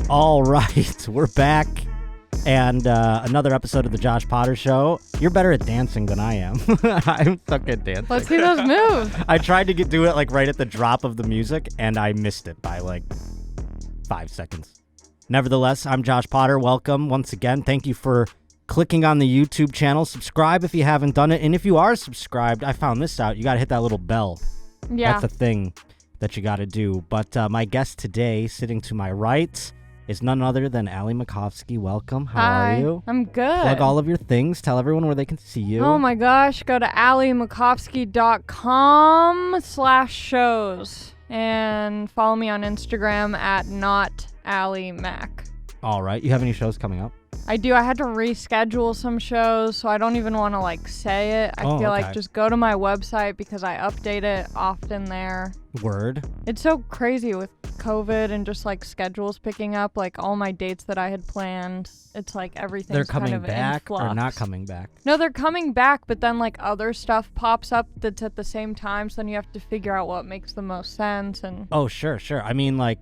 All right, we're back, and another episode of the Josh Potter Show. You're better at dancing than I am. I'm stuck at dancing. Let's see those moves. I tried to do it like right at the drop of the music, and I missed it by like 5 seconds. Nevertheless, I'm Josh Potter. Welcome once again. Thank you for clicking on the YouTube channel. Subscribe if you haven't done it, and if you are subscribed, I found this out. You got to hit that little bell. Yeah. That's a thing that you got to do. But my guest today, sitting to my right, is none other than Ali Macofsky. Welcome. How are you? I'm good. Plug all of your things. Tell everyone where they can see you. Oh my gosh. Go to alimacofsky.com/shows and follow me on Instagram at NotAliMac. All right. You have any shows coming up? I do. I had to reschedule some shows, so I don't even want to like say it. I feel like just go to my website because I update it often there. Word. It's so crazy with COVID and just like schedules picking up, like all my dates that I had planned. It's like everything's They're coming kind of back in flux. or not coming back? No, they're coming back, but then like other stuff pops up that's at the same time, so then you have to figure out what makes the most sense. And oh, sure. I mean, like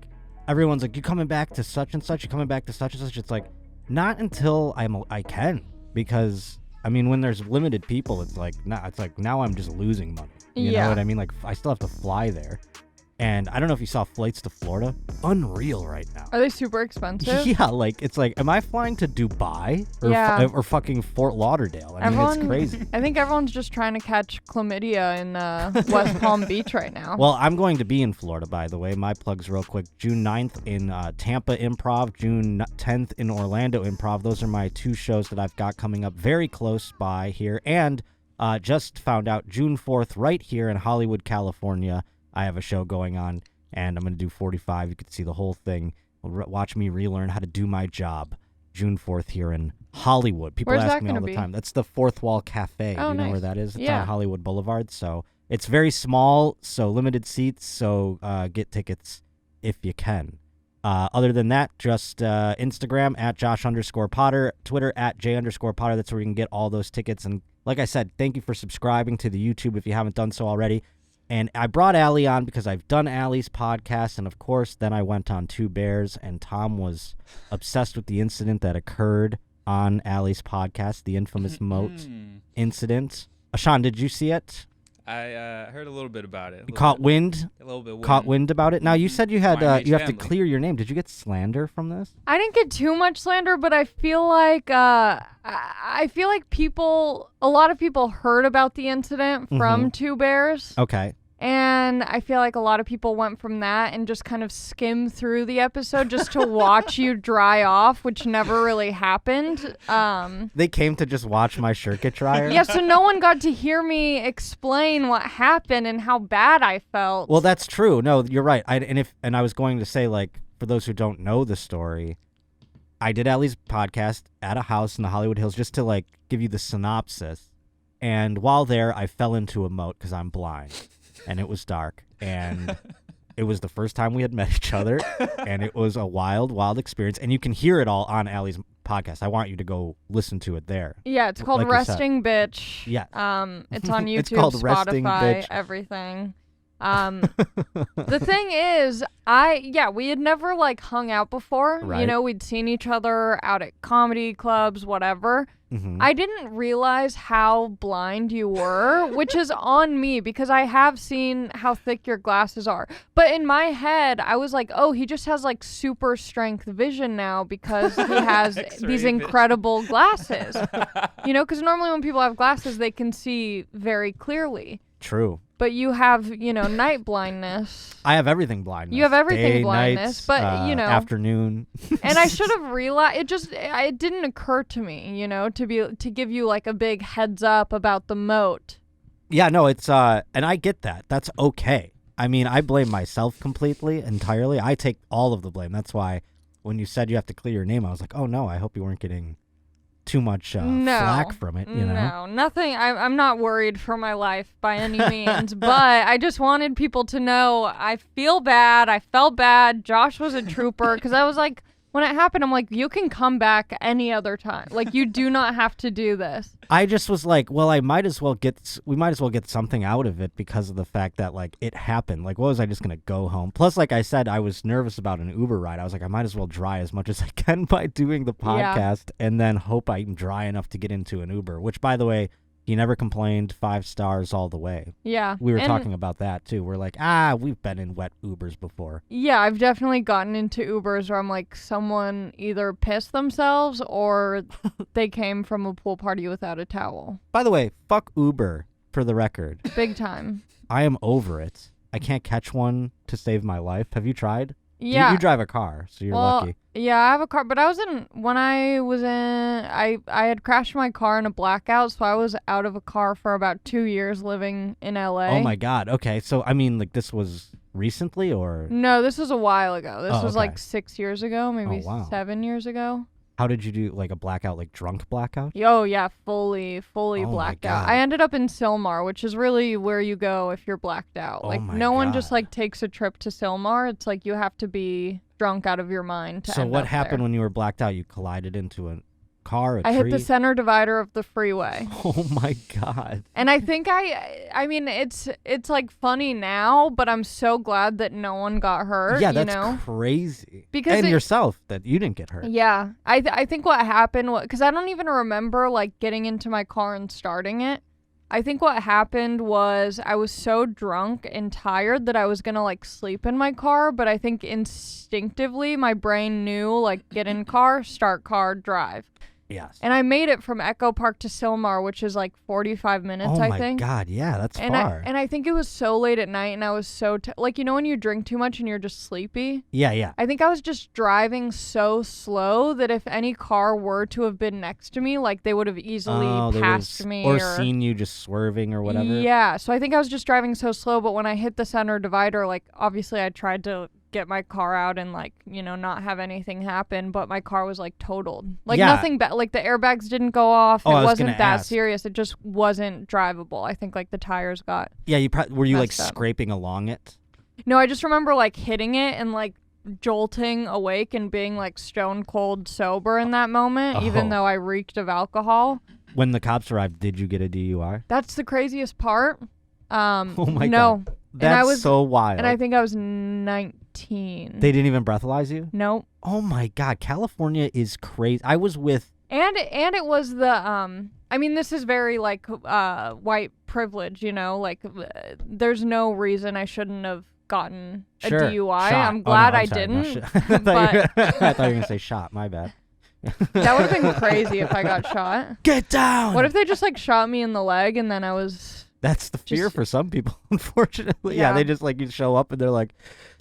everyone's like, you coming back to such and such? You coming back to such and such? It's like, not until I can, because I mean, when there's limited people, it's like now I'm just losing money. You know what I mean? Like I still have to fly there. And I don't know if you saw flights to Florida. Unreal right now. Are they super expensive? Yeah, like it's like, am I flying to Dubai or fucking Fort Lauderdale? I mean, it's crazy. I think everyone's just trying to catch chlamydia in West Palm Beach right now. Well, I'm going to be in Florida, by the way. My plugs real quick. June 9th in Tampa Improv, June 10th in Orlando Improv. Those are my two shows that I've got coming up very close by here. And just found out June 4th right here in Hollywood, California. I have a show going on, and I'm going to do 45. You can see the whole thing. Watch me relearn how to do my job. June 4th here in Hollywood. People ask me all the time. That's the Fourth Wall Cafe. Oh, do you know nice. where that is? It's on Hollywood Boulevard. So it's very small, so limited seats. So get tickets if you can. Other than that, just Instagram at Josh_Potter, Twitter at J_Potter. That's where you can get all those tickets. And like I said, thank you for subscribing to the YouTube if you haven't done so already. And I brought Ali on because I've done Ali's podcast, and of course, then I went on Two Bears, and Tom was obsessed with the incident that occurred on Ali's podcast, the infamous moat incident. Ashan, did you see it? I heard a little bit about it. You caught wind? A little bit. Caught wind about it? Now, you said you had you have to clear your name. Did you get slander from this? I didn't get too much slander, but I feel like a lot of people heard about the incident from Two Bears. Okay. And I feel like a lot of people went from that and just kind of skimmed through the episode just to watch you dry off, which never really happened. They came to just watch my shirt get drier? Yeah, so no one got to hear me explain what happened and how bad I felt. Well, that's true. No, you're right. I was going to say, like, for those who don't know the story, I did Ali's podcast at a house in the Hollywood Hills just to, like, give you the synopsis. And while there, I fell into a moat because I'm blind. And it was dark, and it was the first time we had met each other, and it was a wild, wild experience. And you can hear it all on Ali's podcast. I want you to go listen to it there. Yeah, it's called like Resting Bitch. Yeah. It's on YouTube, It's called Spotify, Resting Bitch. Everything. The thing is, we had never like hung out before. Right. You know, we'd seen each other out at comedy clubs, whatever. I didn't realize how blind you were, which is on me because I have seen how thick your glasses are. But in my head, I was like, oh, he just has like super strength vision now because he has these incredible glasses. You know, because normally when people have glasses, they can see very clearly. True. But you have, night blindness. I have everything blindness. You have everything Day, blindness, nights, but, afternoon. And I should have realized, it didn't occur to me, to give you like a big heads up about the moat. Yeah, no, it's, and I get that. That's okay. I mean, I blame myself completely, entirely. I take all of the blame. That's why when you said you have to clear your name, I was like, oh no, I hope you weren't getting too much flack from it, you know? No, nothing. I'm not worried for my life by any means, but I just wanted people to know I feel bad. I felt bad. Josh was a trooper because I was like, when it happened, I'm like, you can come back any other time. Like, you do not have to do this. I just was like, well, we might as well get something out of it because of the fact that, like, it happened. Like, what was I just going to go home? Plus, like I said, I was nervous about an Uber ride. I was like, I might as well dry as much as I can by doing the podcast and then hope I'm dry enough to get into an Uber, which, by the way, he never complained. 5 stars all the way. Yeah. We were talking about that, too. We're like, we've been in wet Ubers before. Yeah, I've definitely gotten into Ubers where I'm like, someone either pissed themselves or they came from a pool party without a towel. By the way, fuck Uber, for the record. Big time. I am over it. I can't catch one to save my life. Have you tried? Yeah. You drive a car, so you're lucky. Yeah, I have a car, but I had crashed my car in a blackout, so I was out of a car for about 2 years living in LA. Oh my God. Okay. So, I mean, like, this was recently or? No, this was a while ago. This was okay. like 6 years ago, maybe 7 years ago. How did you do, like, a blackout, like drunk blackout? Oh, yeah, fully blacked out. I ended up in Sylmar, which is really where you go if you're blacked out. Like, no one just, like, takes a trip to Sylmar. It's like you have to be drunk out of your mind to So end what up happened there. when you were blacked out? You collided into a car, I hit the center divider of the freeway. Oh, my God. And I think I mean, it's like funny now, but I'm so glad that no one got hurt. Yeah, that's you know? crazy. Because and yourself, that you didn't get hurt. Yeah. I think what happened was, because I don't even remember, like, getting into my car and starting it. I think what happened was I was so drunk and tired that I was going to, like, sleep in my car, but I think instinctively my brain knew, like, get in car, start car, drive. Yes. And I made it from Echo Park to Sylmar, which is like 45 minutes, I think. Oh my God, yeah, that's far. And I think it was so late at night, and I was so like, you know when you drink too much and you're just sleepy? Yeah. I think I was just driving so slow that if any car were to have been next to me, like, they would have easily passed me. Or seen you just swerving or whatever. Yeah, so I think I was just driving so slow, but when I hit the center divider, like, obviously I tried to get my car out and, like, you know, not have anything happen, but my car was, like, totaled. Like, nothing bad. Like, the airbags didn't go off. It wasn't that serious. It just wasn't drivable. I think, like, the tires got Yeah, were you, like, up. scraping along it? No, I just remember, like, hitting it and, like, jolting awake and being, like, stone cold sober in that moment, even though I reeked of alcohol. When the cops arrived, did you get a DUI? That's the craziest part. Oh my no. God. That's so wild. And I think I was 19. They didn't even breathalyze you? Nope. Oh my God, California is crazy. I was with... And it was the, I mean, this is very, like, white privilege, you know? Like, there's no reason I shouldn't have gotten a DUI. Shot. I'm glad I'm sorry. didn't. I thought but you were going to say shot. My bad. that would have been crazy if I got shot. Get down! What if they just, like, shot me in the leg and then I was... That's the fear for some people, unfortunately. Yeah. Yeah, they just, like, you show up and they're like,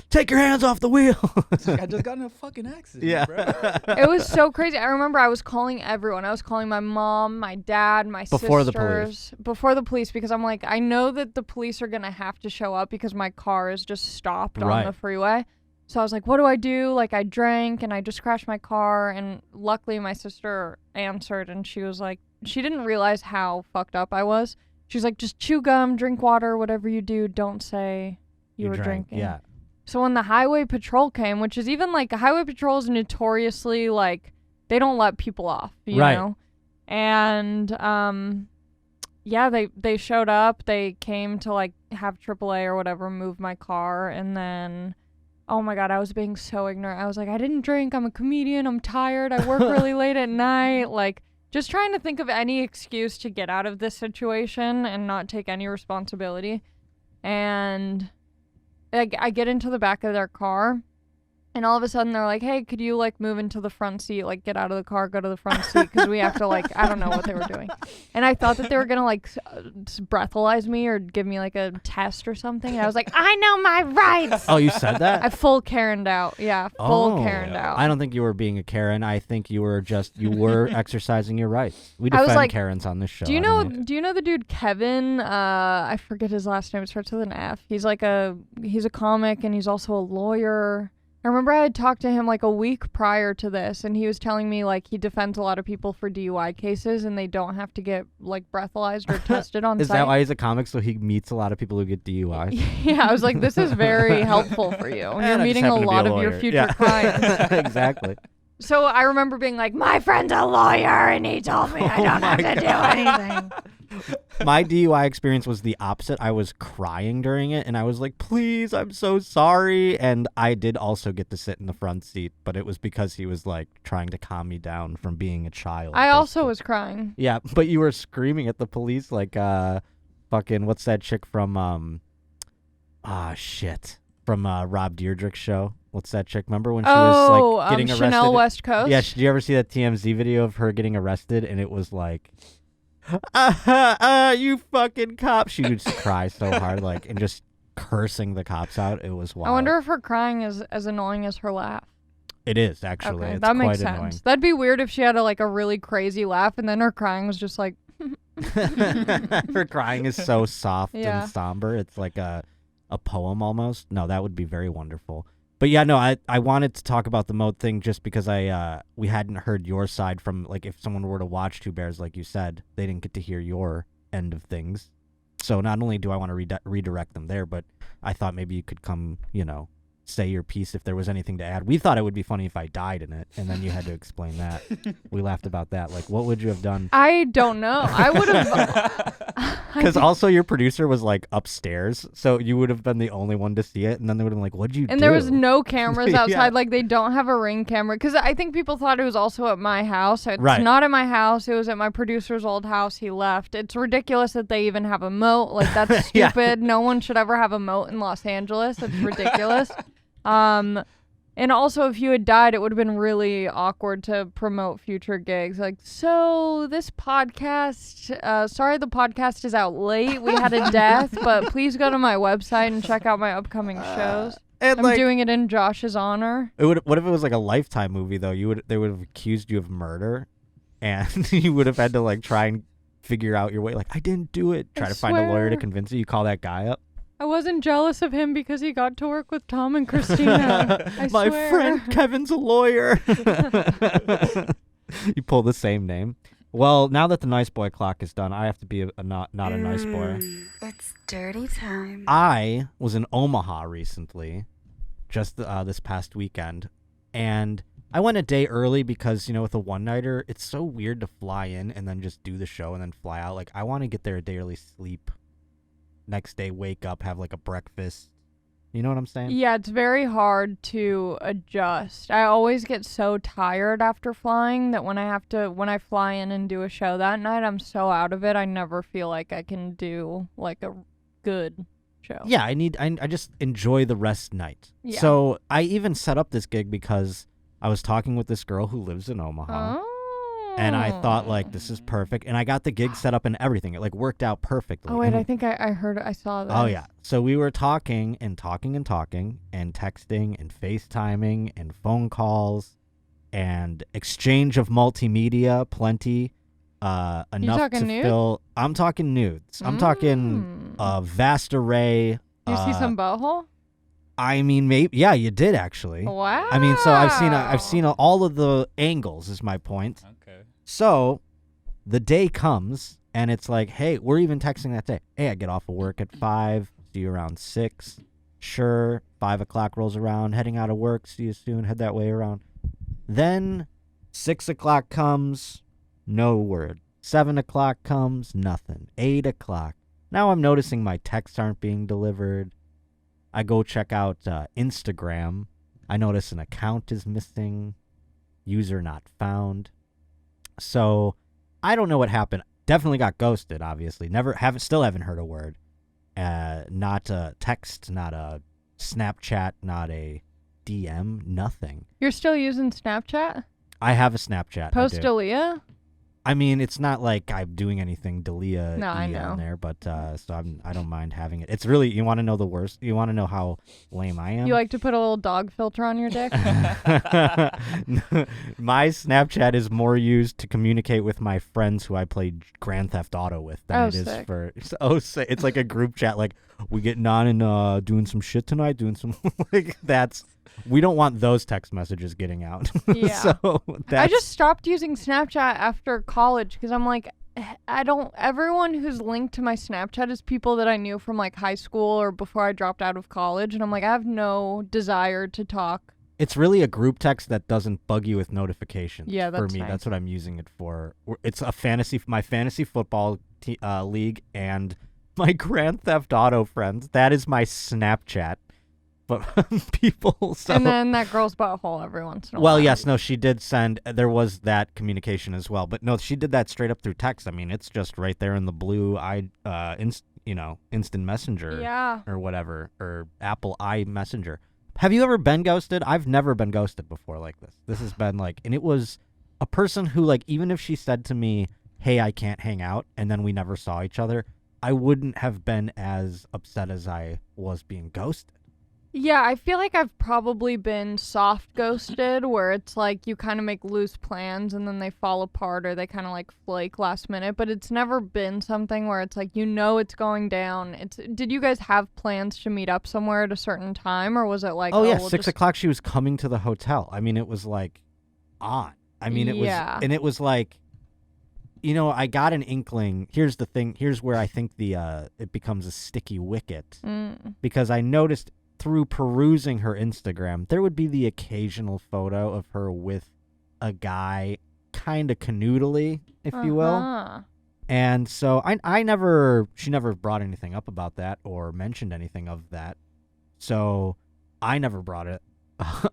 take your hands off the wheel. It's like, I just got in a fucking accident, bro. It was so crazy. I remember I was calling everyone. I was calling my mom, my dad, my sisters. Before the police, because I'm like, I know that the police are going to have to show up because my car is just stopped on the freeway. So I was like, what do I do? Like, I drank and I just crashed my car. And luckily my sister answered and she was like, she didn't realize how fucked up I was. She's like, just chew gum, drink water, whatever you do, don't say you were drinking. Yeah. So when the highway patrol came, which is even, like, highway patrol is notoriously, like, they don't let people off, you know? And, yeah, they showed up. They came to, like, have AAA or whatever move my car. And then, oh my God, I was being so ignorant. I was like, I didn't drink. I'm a comedian. I'm tired. I work really late at night. Like, just trying to think of any excuse to get out of this situation and not take any responsibility. And I get into the back of their car, and all of a sudden they're like, hey, could you, like, move into the front seat, like, get out of the car, go to the front seat, because we have to, like, I don't know what they were doing. And I thought that they were going to, like, breathalyze me or give me, like, a test or something. And I was like, I know my rights. Oh, you said that? I full Karen'd out. Yeah, full Karen'd out. I don't think you were being a Karen. I think you were exercising your rights. We defend like, Karens on this show. Do you know the dude Kevin? I forget his last name. It starts with an F. He's a comic and he's also a lawyer. I remember I had talked to him like a week prior to this, and he was telling me like he defends a lot of people for DUI cases, and they don't have to get like breathalyzed or tested on Is site. that why he's a comic? So he meets a lot of people who get DUI? Yeah, I was like, this is very helpful for you. And You're I just meeting a happen to be lot a of your lawyer. future Yeah. clients. Exactly. So I remember being like, my friend's a lawyer, and he told me I don't have to do anything. My DUI experience was the opposite. I was crying during it, and I was like, please, I'm so sorry. And I did also get to sit in the front seat, but it was because he was like trying to calm me down from being a child. I also basically. was crying. Yeah, but you were screaming at the police like fucking what's that chick from from Rob Dyrdek's show? What's that chick? Remember when she was like getting arrested? Chanel West Coast. Yeah, did you ever see that TMZ video of her getting arrested? And it was like, you fucking cop. She would just cry so hard, like, and just cursing the cops out. It was wild. I wonder if her crying is as annoying as her laugh. It is, actually. Okay, It's that quite makes annoying. sense. That'd be weird if she had a really crazy laugh, and then her crying was just like. Her crying is so soft Yeah. and somber. It's like a poem almost. No, that would be very wonderful. But yeah, no, I wanted to talk about the moat thing just because we hadn't heard your side from, like, if someone were to watch Two Bears, like you said, they didn't get to hear your end of things. So not only do I want to redirect them there, but I thought maybe you could come, say your piece if there was anything to add. We thought it would be funny if I died in it, and then you had to explain that. We laughed about that. Like, what would you have done? I don't know. I would have. Because also your producer was like upstairs, so you would have been the only one to see it, and then they would have been like, "What'd you do?" And there was no cameras outside. Yeah. Like, they don't have a Ring camera. Because I think people thought it was also at my house. It's Right. not at my house. It was at my producer's old house. He left. It's ridiculous that they even have a moat. Like, that's Yeah. stupid. No one should ever have a moat in Los Angeles. It's ridiculous. And also, if you had died, it would have been really awkward to promote future gigs. Like, so this podcast, sorry the podcast is out late. We had a death, but please go to my website and check out my upcoming shows. And I'm doing it in Josh's honor. What if it was like a Lifetime movie though? They would have accused you of murder, and you would have had to like try and figure out your way. Like, I didn't do it. Try to find a lawyer to swear. convince you. You call that guy up. I wasn't jealous of him because he got to work with Tom and Christina. I My swear. friend Kevin's a lawyer. You pull the same name. Well, now that the nice boy clock is done, I have to be not a nice boy. It's dirty time. I was in Omaha recently, just this past weekend, and I went a day early because, with a one-nighter, it's so weird to fly in and then just do the show and then fly out. Like, I want to get there a day early, sleep, next day wake up, have like a breakfast. You know what I'm saying? Yeah, it's very hard to adjust. I always get so tired after flying that when I fly in and do a show that night, I'm so out of it. I never feel like I can do like a good show. Yeah, I just enjoy the rest night. Yeah. So I even set up this gig because I was talking with this girl who lives in Omaha. And I thought, like, this is perfect. And I got the gig set up and everything. It, like, worked out perfectly. Oh, wait, And- I think I saw that. Oh, yeah. So we were talking and talking and talking and texting and FaceTiming and phone calls and exchange of multimedia, plenty. Enough talking to nude? fill. I'm talking nudes. I'm talking a vast array. Do you see some butthole? I mean, maybe. Yeah, you did, actually. Wow. I mean, so I've seen all of the angles is my point. Okay. So the day comes and it's like, hey, we're even texting that day. Hey, I get off of work at 5, see you around 6. Sure, 5 o'clock rolls around, heading out of work, see you soon, head that way around. Then 6 o'clock comes, no word. 7 o'clock comes, nothing. 8 o'clock. Now I'm noticing my texts aren't being delivered. I go check out Instagram. I notice an account is missing. User not found. So I don't know what happened. Definitely got ghosted, obviously. Still haven't heard a word. Not a text, not a Snapchat, not a DM, nothing. You're still using Snapchat? I have a Snapchat. Post I do. Aaliyah? I mean, it's not like I'm doing anything Dalia No, I know. on there, but so I don't mind having it. It's really, you want to know the worst? You want to know how lame I am? You like to put a little dog filter on your dick? My Snapchat is more used to communicate with my friends who I play Grand Theft Auto with than Oh, it is sick. for. It's like a group chat. Like, we getting on and doing some shit tonight. Doing some like that's we don't want those text messages getting out. Yeah. So I just stopped using Snapchat after college because I'm like, everyone who's linked to my Snapchat is people that I knew from like high school or before I dropped out of college. And I'm like, I have no desire to talk. It's really a group text that doesn't bug you with notifications. Yeah, that's for me. nice. That's what I'm using it for. It's my fantasy football league and my Grand Theft Auto friends. That is my Snapchat. But people. So. And then that girl's butthole every once in a while. Well, yes, no, she did send. There was that communication as well, but no, she did that straight up through text. I mean, it's just right there in the blue instant messenger. Yeah. Or whatever, or Apple iMessenger. Have you ever been ghosted? I've never been ghosted before like this. This has been like, and it was a person who, like, even if she said to me, hey, I can't hang out, and then we never saw each other, I wouldn't have been as upset as I was being ghosted. Yeah, I feel like I've probably been soft ghosted where it's like you kind of make loose plans and then they fall apart or they kind of like flake last minute, but it's never been something where it's like it's going down. Did you guys have plans to meet up somewhere at a certain time or was it like yeah, 6 o'clock she was coming to the hotel. I mean, it was like on. I mean, it was, and it was like, I got an inkling. Here's the thing. Here's where I think it becomes a sticky wicket because I noticed through perusing her Instagram, there would be the occasional photo of her with a guy kind of canoodly, if you will. And so she never brought anything up about that or mentioned anything of that. So I never brought it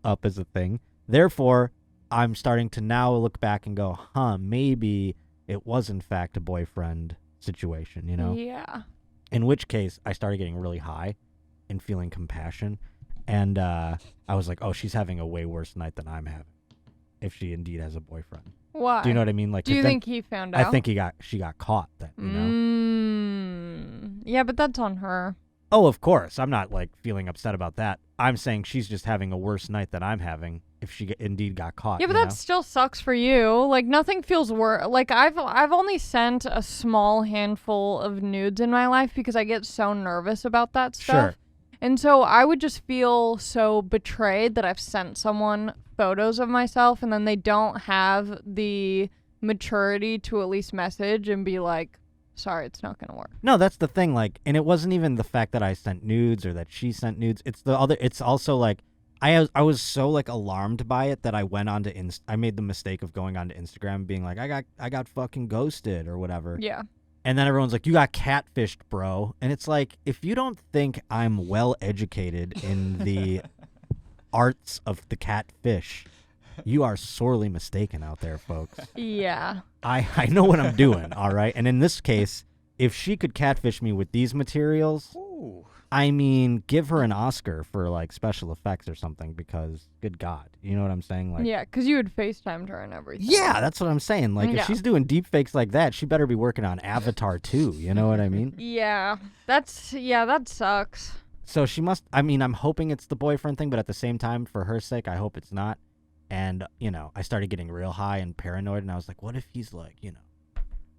up as a thing. Therefore, I'm starting to now look back and go, maybe it was in fact a boyfriend situation, Yeah. In which case, I started getting really high and feeling compassion. And I was like, oh, she's having a way worse night than I'm having if she indeed has a boyfriend. Why? Do you know what I mean? Like, do you think he found out? I think she got caught then, Yeah, but that's on her. Oh, of course. I'm not, like, feeling upset about that. I'm saying she's just having a worse night than I'm having if she indeed got caught. Yeah, but that still sucks for you. Like, nothing feels worse. Like, I've only sent a small handful of nudes in my life because I get so nervous about that stuff. Sure. And so I would just feel so betrayed that I've sent someone photos of myself and then they don't have the maturity to at least message and be like, sorry, it's not going to work. No, that's the thing. Like, and it wasn't even the fact that I sent nudes or that she sent nudes. It's also like, I was so like alarmed by it that I went on to I made the mistake of going onto Instagram and being like, I got fucking ghosted or whatever. Yeah. And then everyone's like, you got catfished, bro. And it's like, if you don't think I'm well educated in the arts of the catfish, you are sorely mistaken out there, folks. Yeah. I know what I'm doing, all right? And in this case, if she could catfish me with these materials, I mean, give her an Oscar for, like, special effects or something because, good God, you know what I'm saying? Like, yeah, because you had FaceTimed her and everything. Yeah, that's what I'm saying. Like, if she's doing deep fakes like that, she better be working on Avatar 2, you know what I mean? Yeah, that sucks. So she must, I mean, I'm hoping it's the boyfriend thing, but at the same time, for her sake, I hope it's not. And, I started getting real high and paranoid, and I was like, what if he's like,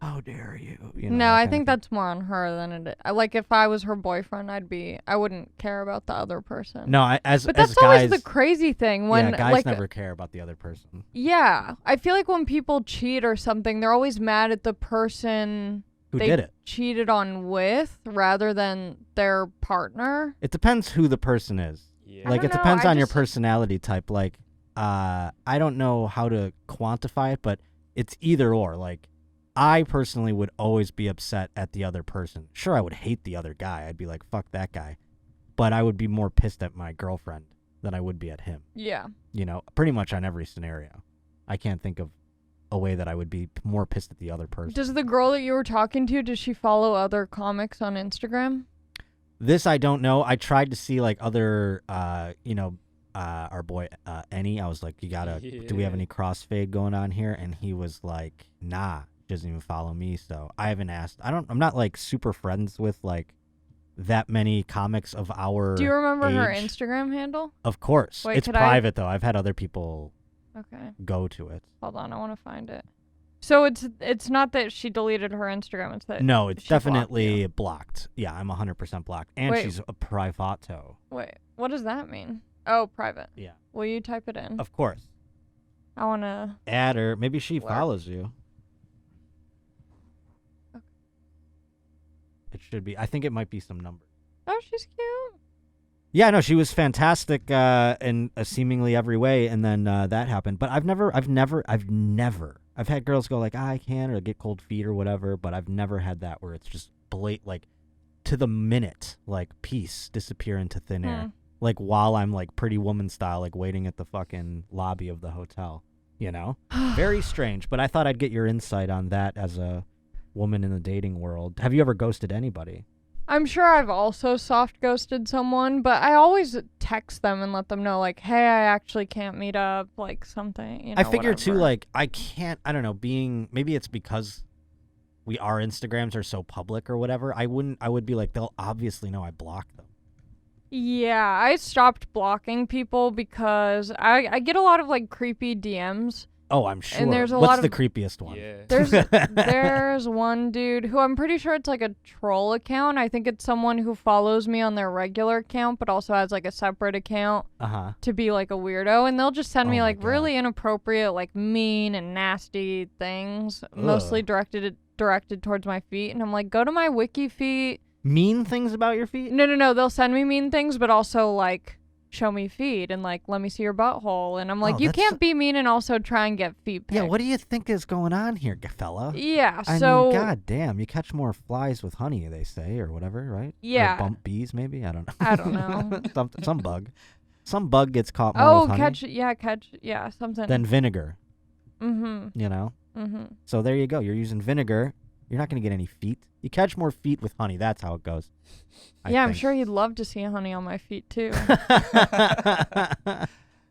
how dare you? No, I think that's more on her than it is. Like, if I was her boyfriend, I wouldn't care about the other person. No, but that's guys, always the crazy thing. When guys never care about the other person. Yeah, I feel like when people cheat or something, they're always mad at the person who did it cheated on with rather than their partner. It depends who the person is. Yeah. Like, it depends on your personality type. Like, I don't know how to quantify it, but it's either or. Like, I personally would always be upset at the other person. Sure, I would hate the other guy. I'd be like, fuck that guy. But I would be more pissed at my girlfriend than I would be at him. Yeah. Pretty much on every scenario. I can't think of a way that I would be more pissed at the other person. Does the girl that you were talking to, does she follow other comics on Instagram? This I don't know. I tried to see, like, other, our boy, Ennie. I was like, do we have any crossfade going on here? And he was like, nah. Doesn't even follow me, so I haven't asked. I'm not like super friends with like that many comics of our Do you remember age. her Instagram handle? Of course. Wait, it's private though. I've had other people go to it. Hold on, I want to find it. So it's not that she deleted her Instagram, it's that No, it's definitely blocked. Yeah, I'm 100% blocked. And Wait. she's a privato. Wait, what does that mean? Oh, private. Yeah. Will you type it in? Of course. I want to... Add her. Maybe she Lurk. follows you. Okay. It should be. I think it might be some number. Oh, she's cute. Yeah, no, she was fantastic in seemingly every way, and then that happened. But I've had girls go like, I can't, or get cold feet or whatever, but I've never had that where it's just like to the minute, like peace, disappear into thin air. Like while I'm like Pretty Woman style, like waiting at the fucking lobby of the hotel, you know? Very strange, but I thought I'd get your insight on that as a woman in the dating world. Have you ever ghosted anybody? I'm sure I've also soft ghosted someone, but I always text them and let them know, like, hey, I actually can't meet up, like something, you know, I figure too, whatever. like, I can't, I don't know, maybe it's because our Instagrams are so public or whatever. I would be like, they'll obviously know I blocked them. Yeah, I stopped blocking people because I get a lot of, like, creepy DMs. Oh, I'm sure. And there's a What's lot the of... creepiest one? Yeah. There's one dude who I'm pretty sure it's like a troll account. I think it's someone who follows me on their regular account but also has like a separate account to be like a weirdo, and they'll just send me like really inappropriate, like mean and nasty things, mostly directed towards my feet, and I'm like, go to my wiki feet. Mean things about your feet? No. They'll send me mean things, but also like show me feet and like let me see your butthole, and I'm like, you can't be mean and also try and get feet pics. Yeah, what do you think is going on here, fella? Yeah, I so mean, god damn, you catch more flies with honey, they say, or whatever, right? Yeah. Or bump bees, maybe. I don't know. I don't know. Some bug gets caught more with honey catch something. than vinegar. Mm-hmm. You know. Mm-hmm. So there you go. You're using vinegar. You're not going to get any feet. You catch more feet with honey. That's how it goes. I'm sure you'd love to see honey on my feet too.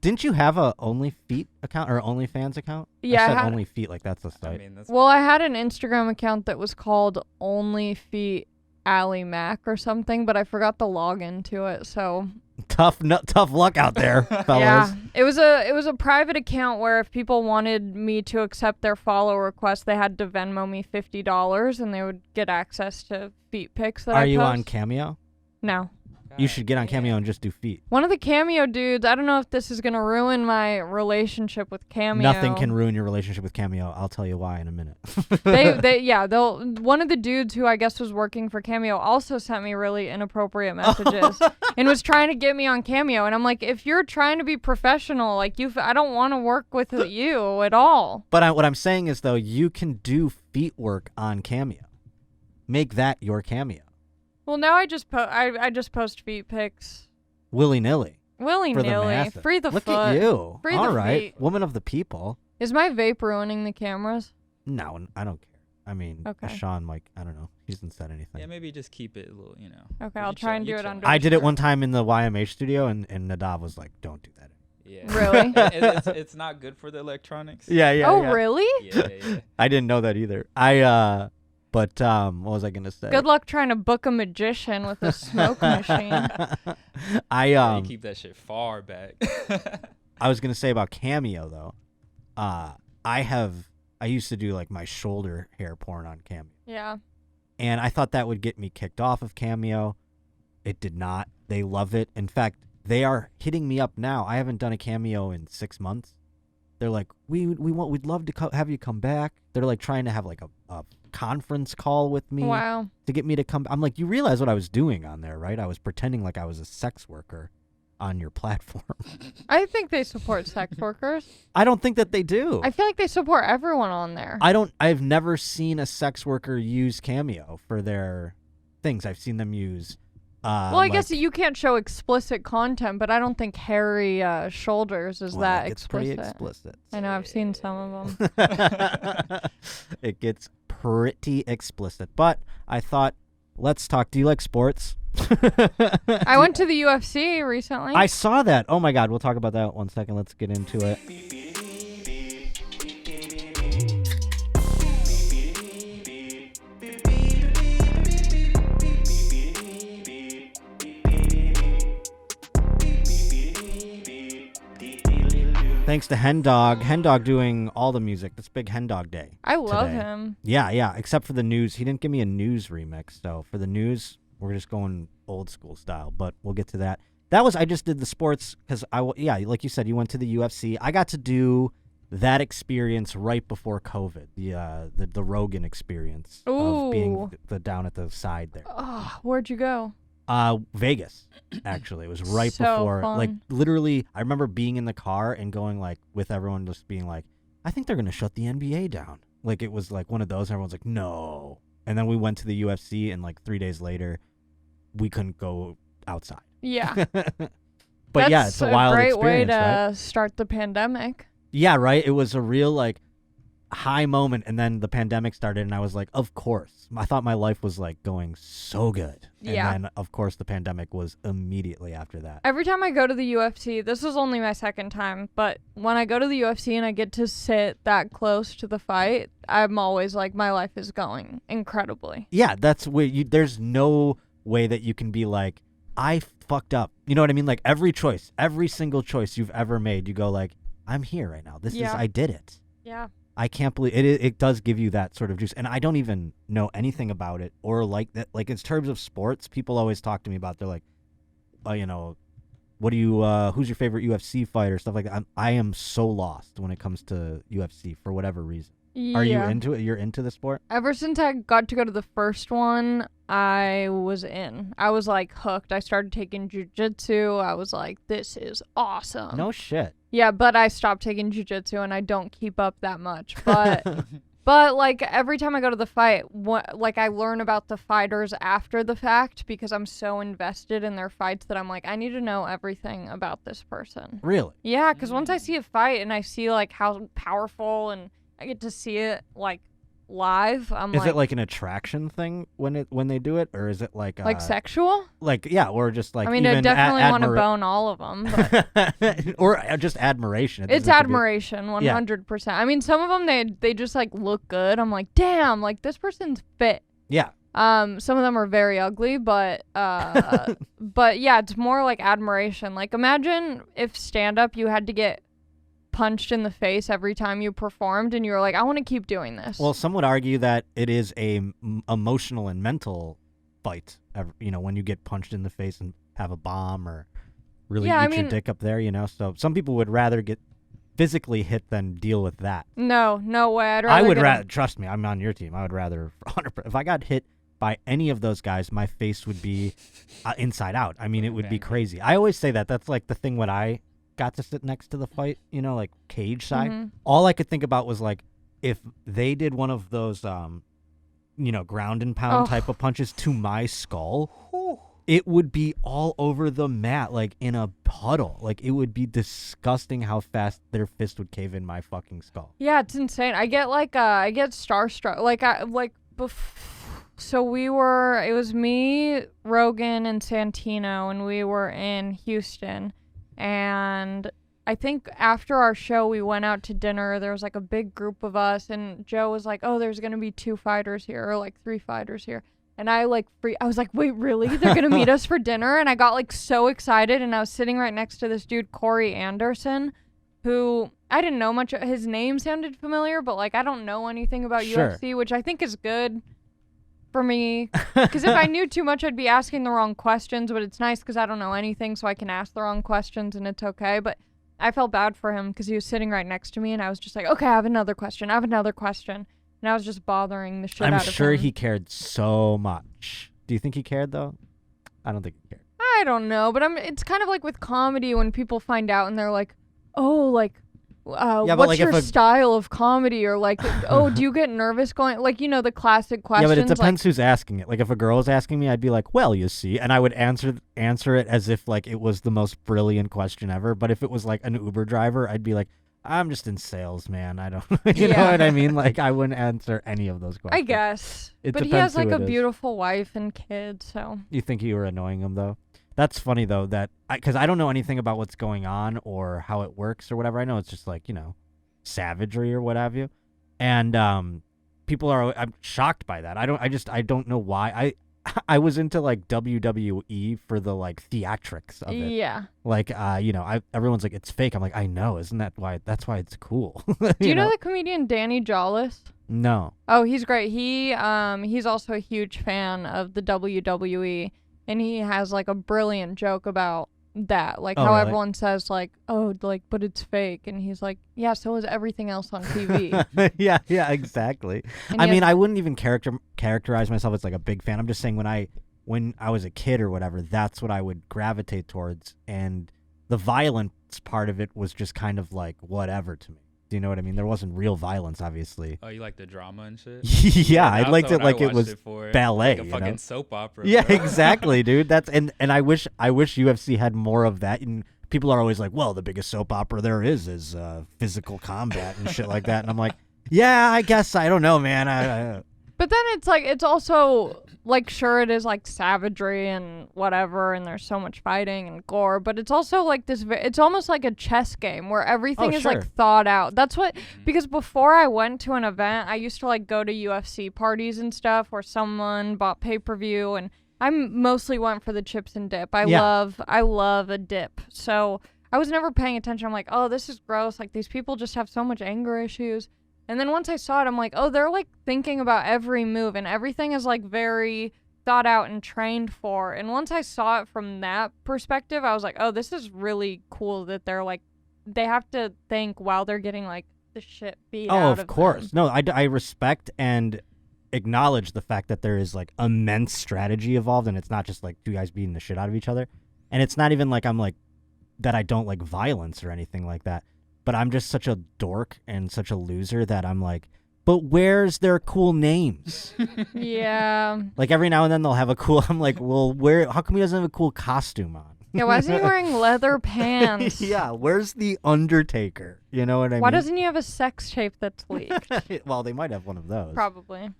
Didn't you have a Only Feet account or OnlyFans account? Yeah, I said Only Feet, like that's the site. I mean, that's Well, I had an Instagram account that was called Only Feet Ali Mac or something, but I forgot the login to it, so tough luck out there, fellas. yeah. It was a private account where if people wanted me to accept their follow request, they had to Venmo me $50 and they would get access to feet pics that I post. Are you on Cameo? No. You should get on Cameo and just do feet. One of the Cameo dudes, I don't know if this is going to ruin my relationship with Cameo. Nothing can ruin your relationship with Cameo. I'll tell you why in a minute. One of the dudes who I guess was working for Cameo also sent me really inappropriate messages and was trying to get me on Cameo. And I'm like, if you're trying to be professional, like I don't want to work with you at all. But what I'm saying is, though, you can do feet work on Cameo. Make that your Cameo. Well, now I just post feet pics Willy-nilly. Willy-nilly. Free the Look foot. at you. Free All the right. feet. Woman of the people. Is my vape ruining the cameras? No, I don't care. I mean, Okay. Sean, like, I don't know. He hasn't said anything. Yeah, maybe just keep it a little, you know. Okay, I'll try and do it under. I did it one time in the YMH studio, and Nadav was like, don't do that. Yeah. Really? It's not good for the electronics. Yeah. Really? Yeah. I didn't know that either. But what was I gonna say? Good luck trying to book a magician with a smoke machine. You keep that shit far back. I was gonna say about Cameo though. I used to do like my shoulder hair porn on Cameo. Yeah. And I thought that would get me kicked off of Cameo. It did not. They love it. In fact, they are hitting me up now. I haven't done a Cameo in 6 months. They're like, we'd love to have you come back. They're like trying to have like a conference call with me. Wow. To get me to come. I'm like, you realize what I was doing on there, right? I was pretending like I was a sex worker on your platform. I think they support sex workers. I don't think that they do. I feel like they support everyone on there. I've never seen a sex worker use Cameo for their things. I've seen them use I guess you can't show explicit content, but I don't think hairy shoulders is that it's explicit. pretty explicit. I know, I've seen some of them. It gets pretty explicit. But I thought, let's talk. Do you like sports? I went to the UFC recently. I saw that. Oh my God. We'll talk about that 1 second. Let's get into it. Thanks to Hen Dog. Hen Dog doing all the music. It's Big Hen Dog Day. I love today. him. Yeah. Except for the news. He didn't give me a news remix. So for the news, we're just going old school style. But we'll get to that I just did the sports because like you said, you went to the UFC. I got to do that experience right before COVID, the Rogan experience of being down at the side there. Oh, where'd you go? Vegas, actually. It was right So before, fun. like, literally, I remember being in the car and going, like, with everyone just being like, I think they're going to shut the NBA down. Like, it was, like, one of those, and everyone's like, no. And then we went to the UFC, and, like, 3 days later, we couldn't go outside. Yeah. But, yeah, it's a wild great experience, way to right? start the pandemic. Yeah, right? It was a real, like, high moment, and then the pandemic started, and I was like, of course. I thought my life was, like, going so good. And then, of course, the pandemic was immediately after that. Every time I go to the UFC, this is only my second time, but when I go to the UFC and I get to sit that close to the fight, I'm always like, my life is going incredibly. Yeah, that's where there's no way that you can be like, I fucked up. You know what I mean? Like, every single choice you've ever made, you go like, I'm here right now. I did it. Yeah. I can't believe it. It does give you that sort of juice, and I don't even know anything about it or like that. Like in terms of sports, people always talk to me about. They're like, what do you? Who's your favorite UFC fighter? Stuff like that. I am so lost when it comes to UFC for whatever reason. Yeah. Are you into it? You're into the sport? Ever since I got to go to the first one, I was in. I was like hooked. I started taking jiu-jitsu. I was like, this is awesome. No shit. Yeah, but I stopped taking jiu-jitsu and I don't keep up that much. But but like every time I go to the fight, I learn about the fighters after the fact because I'm so invested in their fights that I'm like, I need to know everything about this person. Really? Yeah, because once I see a fight and I see like how powerful and I get to see it like live, Is it like an attraction thing when they do it, or is it like sexual? Like, yeah, or just like, I mean, even I definitely want to bone all of them, but or just admiration. it's admiration, 100%. I mean, some of them they just like look good. I'm like, damn, like this person's fit. Yeah. Some of them are very ugly, but but yeah, it's more like admiration. Like, imagine if stand-up you had to get punched in the face every time you performed and you were like, I want to keep doing this. Well, some would argue that it is a emotional and mental fight, when you get punched in the face and have a bomb or really eat your dick up there, so some people would rather get physically hit than deal with that. No way. I would rather, trust me, I'm on your team. I would rather, if I got hit by any of those guys, my face would be inside out. I mean, it would be crazy. I always say that. That's like the thing when I got to sit next to the fight, like cage side. Mm-hmm. All I could think about was like if they did one of those ground and pound type of punches to my skull, it would be all over the mat like in a puddle. Like, it would be disgusting how fast their fist would cave in my fucking skull. Yeah, it's insane. I get starstruck. So it was me, Rogan, and Santino, and we were in Houston. And I think after our show, we went out to dinner. There was like a big group of us, and Joe was like, oh, there's going to be 2 fighters here, or like 3 fighters here. And I was like, wait, really? They're going to meet us for dinner? And I got like so excited, and I was sitting right next to this dude, Corey Anderson, who I didn't know much. His name sounded familiar, but like I don't know anything about UFC, which I think is good for me, because if I knew too much, I'd be asking the wrong questions, but it's nice because I don't know anything, so I can ask the wrong questions, and it's okay. But I felt bad for him because he was sitting right next to me, and I was just like, okay, I have another question, and I was just bothering the shit out of him. I'm sure he cared so much. Do you think he cared, though? I don't think he cared. I don't know, but it's kind of like with comedy when people find out and they're like, oh, like, what's your style of comedy? Or like, oh, do you get nervous going? Like, the classic questions. Yeah, but it depends who's asking it. Like, if a girl is asking me, I'd be like, well, you see. And I would answer it as if, like, it was the most brilliant question ever. But if it was, like, an Uber driver, I'd be like, I'm just in sales, man. I don't you know what I mean? Like, I wouldn't answer any of those questions. I guess. But he has, like, a beautiful wife and kids, so. You think you were annoying him, though? That's funny, though, because I don't know anything about what's going on or how it works or whatever. I know it's just like, savagery or what have you. And I'm shocked by that. I don't know why. I was into like WWE for the like theatrics of it. Yeah. Like, everyone's like, it's fake. I'm like, I know. Isn't that why? That's why it's cool. Do you know the comedian Danny Jollis? No. Oh, he's great. He's also a huge fan of the WWE. And he has like a brilliant joke about that. Like Oh, how really? everyone says like, oh, like, but it's fake. And he's like, yeah, so is everything else on TV. yeah, exactly. And I he mean, has- I wouldn't even characterize myself as like a big fan. I'm just saying when I was a kid or whatever, that's what I would gravitate towards. And the violence part of it was just kind of like whatever to me. Do you know what I mean? There wasn't real violence, obviously. Oh, you like the drama and shit? Yeah, I that's liked it what I like it watched was for. ballet. Like a you fucking know? soap opera. Yeah, bro. exactly, dude. That's and I wish UFC had more of that. And people are always like, well, the biggest soap opera there is physical combat and shit like that. And I'm like, yeah, I guess I don't know, man. I But then it's like, it's also like, sure, it is like savagery and whatever, and there's so much fighting and gore, but it's also like this, it's almost like a chess game where everything is sure. like thought out. That's what, because before I went to an event, I used to like go to UFC parties and stuff where someone bought pay-per-view, and I mostly went for the chips and dip. I love a dip. So I was never paying attention. I'm like, oh, this is gross. Like, these people just have so much anger issues. And then once I saw it, I'm like, oh, they're like thinking about every move, and everything is like very thought out and trained for. And once I saw it from that perspective, I was like, oh, this is really cool that they're like, they have to think while they're getting like the shit beat out of them. of course. No, I respect and acknowledge the fact that there is like immense strategy involved, and it's not just like two guys beating the shit out of each other. And it's not even like I'm like that I don't like violence or anything like that. But I'm just such a dork and such a loser that I'm like, but where's their cool names? Yeah. Like every now and then they'll have a cool, I'm like, well, how come he doesn't have a cool costume on? Yeah, why isn't he wearing leather pants? Yeah, where's the Undertaker? You know what I mean? Why doesn't he have a sex tape that's leaked? Well, they might have one of those. Probably.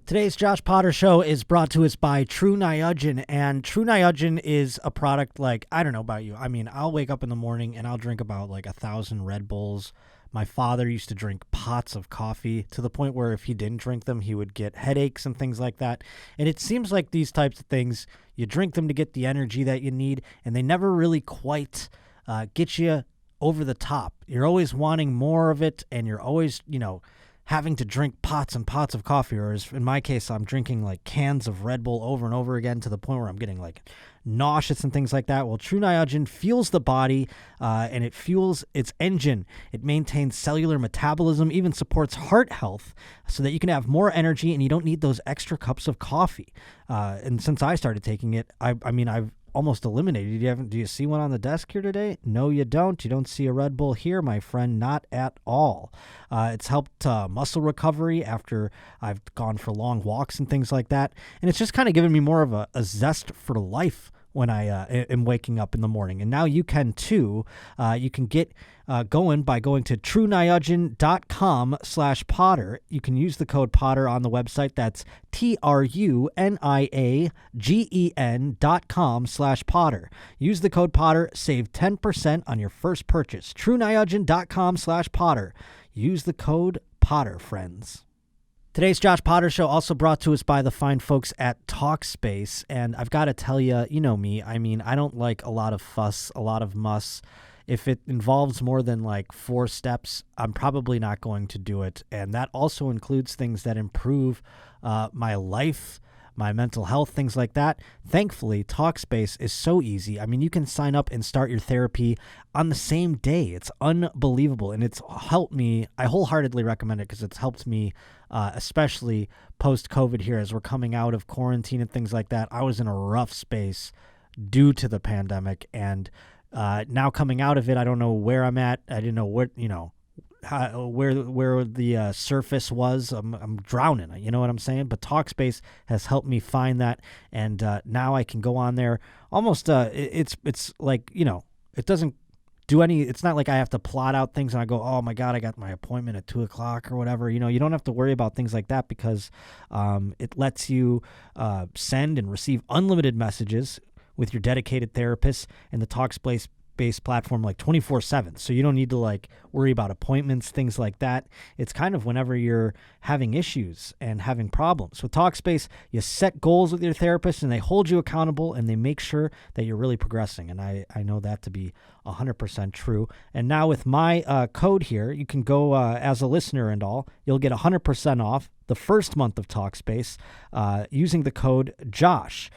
Today's Josh Potter Show is brought to us by True NIAGEN, and True NIAGEN is a product like, I don't know about you. I mean, I'll wake up in the morning and I'll drink about like 1,000 Red Bulls. My father used to drink pots of coffee to the point where if he didn't drink them, he would get headaches and things like that. And it seems like these types of things, you drink them to get the energy that you need, and they never really quite get you over the top. You're always wanting more of it, and you're always, having to drink pots and pots of coffee, or as in my case, I'm drinking like cans of Red Bull over and over again to the point where I'm getting like nauseous and things like that. Well, True NIAGEN fuels the body and it fuels its engine. It maintains cellular metabolism, even supports heart health so that you can have more energy and you don't need those extra cups of coffee. And since I started taking it, I've almost eliminated. Do you see one on the desk here today? No, you don't. You don't see a Red Bull here, my friend. Not at all. It's helped muscle recovery after I've gone for long walks and things like that. And it's just kind of given me more of a zest for life when I am waking up in the morning. And now you can too. You can get going by going to trueniagen.com/Potter. You can use the code Potter on the website. That's TRUNIAGEN.com/Potter. Use the code Potter. Save 10% on your first purchase. trueniagen.com/Potter. Use the code Potter, friends. Today's Josh Potter Show also brought to us by the fine folks at TALKSPACE. And I've got to tell you, you know me. I mean, I don't like a lot of fuss, a lot of muss. If it involves more than like 4 steps, I'm probably not going to do it. And that also includes things that improve my life, my mental health, things like that. Thankfully, TALKSPACE is so easy. I mean, you can sign up and start your therapy on the same day. It's unbelievable, and it's helped me. I wholeheartedly recommend it because it's helped me, especially post-COVID here as we're coming out of quarantine and things like that. I was in a rough space due to the pandemic, and now coming out of it, I don't know where I'm at. I didn't know what, where the surface was. I'm drowning. You know what I'm saying? But TALKSPACE has helped me find that, and now I can go on there. Almost, it's like it doesn't do any. It's not like I have to plot out things and I go, oh my god, I got my appointment at 2:00 or whatever. You don't have to worry about things like that because it lets you send and receive unlimited messages with your dedicated therapist and the TALKSPACE platform like 24/7. So you don't need to like worry about appointments, things like that. It's kind of whenever you're having issues and having problems. With TALKSPACE, you set goals with your therapist and they hold you accountable and they make sure that you're really progressing. And I know that to be 100% true. And now with my code here, you can go as a listener and all, you'll get 100% off the first month of TalkSpace using the code JOSH.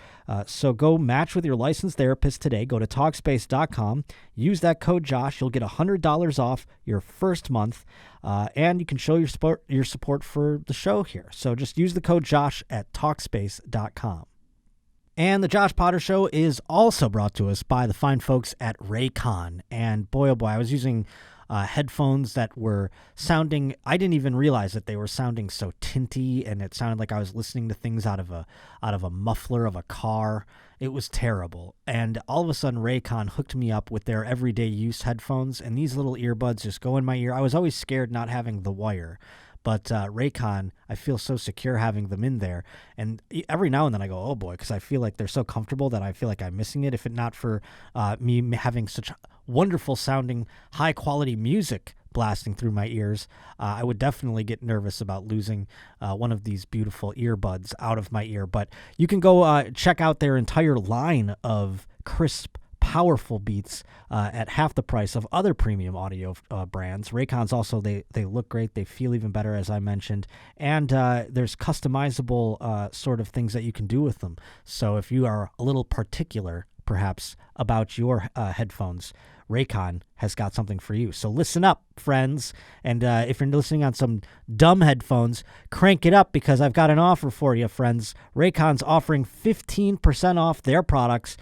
So go match with your licensed therapist today. Go to TalkSpace.com. Use that code JOSH. You'll get $100 off your first month, and you can show your support for the show here. So just use the code JOSH at TalkSpace.com. And the Josh Potter Show is also brought to us by the fine folks at RAYCON. And boy, oh boy, I was using headphones that were sounding, I didn't even realize that they were sounding so tinty, and it sounded like I was listening to things out of a muffler of a car. It was terrible. And all of a sudden, RAYCON hooked me up with their everyday use headphones, and these little earbuds just go in my ear. I was always scared not having the wire. But RAYCON, I feel so secure having them in there. And every now and then I go, oh boy, because I feel like they're so comfortable that I feel like I'm missing it. If it not for me having such wonderful sounding, high quality music blasting through my ears, I would definitely get nervous about losing one of these beautiful earbuds out of my ear. But you can go check out their entire line of crisp, powerful beats at half the price of other premium audio brands. RAYCON's also, they look great. They feel even better, as I mentioned. And there's customizable sort of things that you can do with them. So if you are a little particular, perhaps, about your headphones, RAYCON has got something for you. So listen up, friends. And if you're listening on some dumb headphones, crank it up, because I've got an offer for you, friends. RAYCON's offering 15% off their products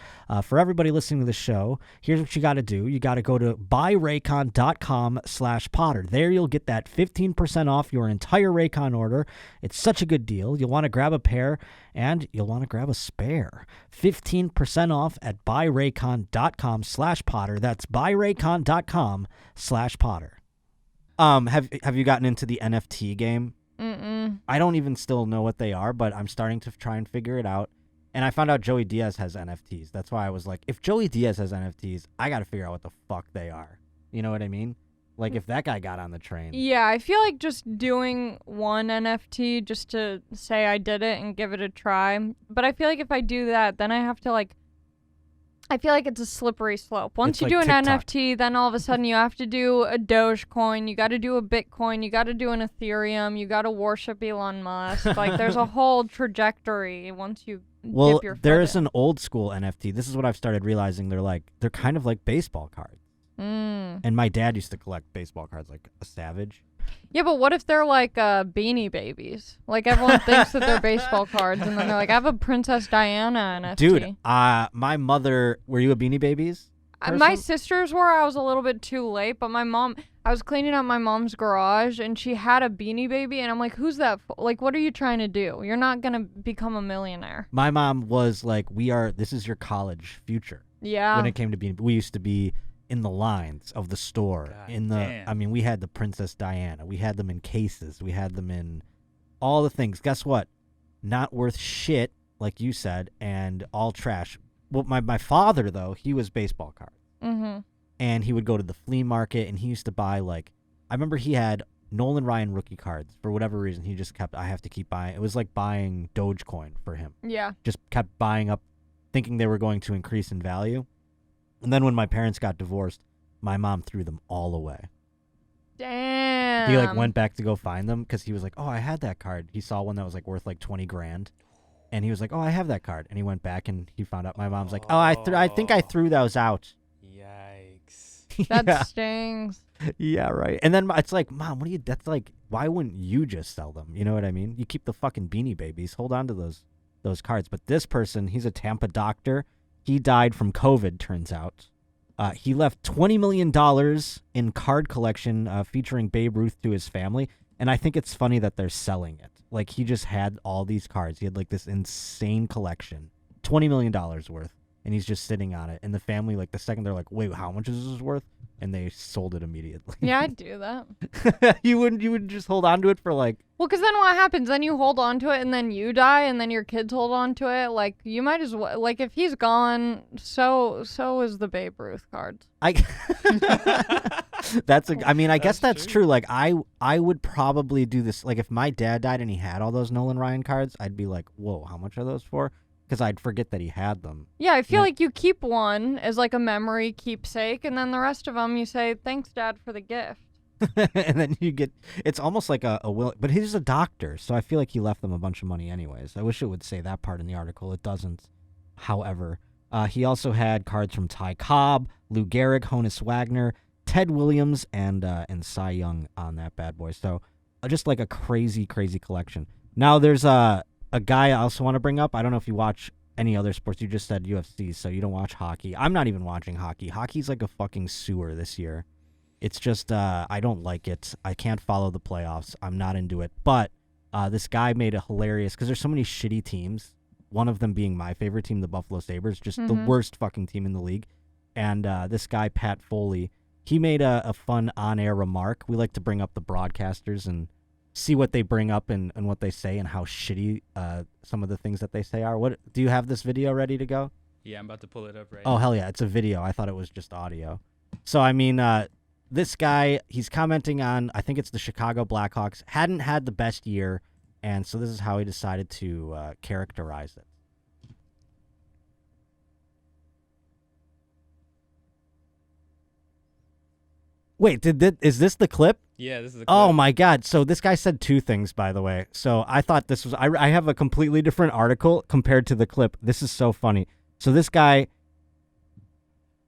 for everybody listening to the show. Here's what you got to do. You got to go to buyraycon.com/Potter. There you'll get that 15% off your entire RAYCON order. It's such a good deal. You'll want to grab a pair, and you'll want to grab a spare. 15% off at buyraycon.com/Potter. That's buyraycon.com/Potter. Have you gotten into the NFT game? Mm-mm. I don't even still know what they are, but I'm starting to try and figure it out. And I found out Joey Diaz has NFTs. That's why I was like, if Joey Diaz has NFTs, I got to figure out what the fuck they are. You know what I mean? Like, if that guy got on the train. Yeah, I feel like just doing one NFT just to say I did it and give it a try. But I feel like if I do that, then I have to, like, I feel like it's a slippery slope. Once It's you like do an TikTok. NFT, then all of a sudden you have to do a Dogecoin, you got to do a Bitcoin, you got to do an Ethereum, you got to worship Elon Musk. Like, there's a whole trajectory once you dip your foot there's in. an old school NFT. This is what I've started realizing. They're kind of like baseball cards. And my dad used to collect baseball cards like a savage. Yeah, but what if they're like Beanie Babies? Like, everyone thinks that they're baseball cards, and then they're like, I have a Princess Diana NFT. Dude, my mother, were you a Beanie Babies person? My sisters were. I was a little bit too late, but my mom, I was cleaning up my mom's garage, and she had a Beanie Baby, and I'm like, who's that for? Like, what are you trying to do? You're not going to become a millionaire. My mom was like, this is your college future. Yeah. When it came to Beanie, we used to be in the lines of the store. I mean, we had the Princess Diana. We had them in cases. We had them in all the things. Guess what? Not worth shit, like you said, and all trash. Well, my father, though, he was baseball cards. Mm-hmm. And he would go to the flea market, and he used to buy, like, I remember he had Nolan Ryan rookie cards. For whatever reason, he just kept, I have to keep buying. It was like buying Dogecoin for him. Yeah. Just kept buying up, thinking they were going to increase in value. And then when my parents got divorced, my mom threw them all away. Damn. He like went back to go find them because he was like, oh, I had that card. He saw one that was like worth like 20 grand. And he was like, oh, I have that card. And he went back and he found out my mom's like, oh, I think I threw those out. Yikes. That stings. Yeah, right. And then it's like, Mom, that's like, why wouldn't you just sell them? You know what I mean? You keep the fucking Beanie Babies. Hold on to those cards. But this person, he's a Tampa doctor. He died from COVID, turns out. He left $20 million in card collection featuring Babe Ruth to his family. And I think it's funny that they're selling it. Like, he just had all these cards. He had like this insane collection, $20 million worth. And he's just sitting on it. And the family, like, the second they're like, wait, how much is this worth? And they sold it immediately. Yeah, I'd do that. You would just hold on to it for like... Well, because then what happens? Then you hold on to it, and then you die, and then your kids hold on to it. Like, you might as well... Like, if he's gone, so is the Babe Ruth cards. I guess that's true. Like, I would probably do this. Like, if my dad died and he had all those Nolan Ryan cards, I'd be like, whoa, how much are those for? because I'd forget that he had them. Yeah, I feel like you keep one as like a memory keepsake, and then the rest of them you say, thanks, Dad, for the gift. And then you get, it's almost like a will, but he's a doctor, so I feel like he left them a bunch of money anyways. I wish it would say that part in the article. It doesn't. However, he also had cards from Ty Cobb, Lou Gehrig, Honus Wagner, Ted Williams, and Cy Young on that bad boy. So just like a crazy, crazy collection. Now there's a guy I also want to bring up. I don't know if you watch any other sports. You just said UFC, so you don't watch hockey. I'm not even watching hockey. Hockey's like a fucking sewer this year. It's just, I don't like it. I can't follow the playoffs. I'm not into it. But this guy made a hilarious, because there's so many shitty teams, one of them being my favorite team, the Buffalo Sabres, just the worst fucking team in the league. And this guy, Pat Foley, he made a fun on-air remark. We like to bring up the broadcasters and see what they bring up and what they say and how shitty some of the things that they say are. What do you have this video ready to go? Yeah, I'm about to pull it up right now. Oh, hell yeah. It's a video. I thought it was just audio. So, I mean... this guy, he's commenting on, I think it's the Chicago Blackhawks, hadn't had the best year, and so this is how he decided to characterize it. Wait, is this the clip? Yeah, this is the clip. Oh my God. So this guy said two things, by the way. So I thought this was, I have a completely different article compared to the clip. This is so funny. So this guy...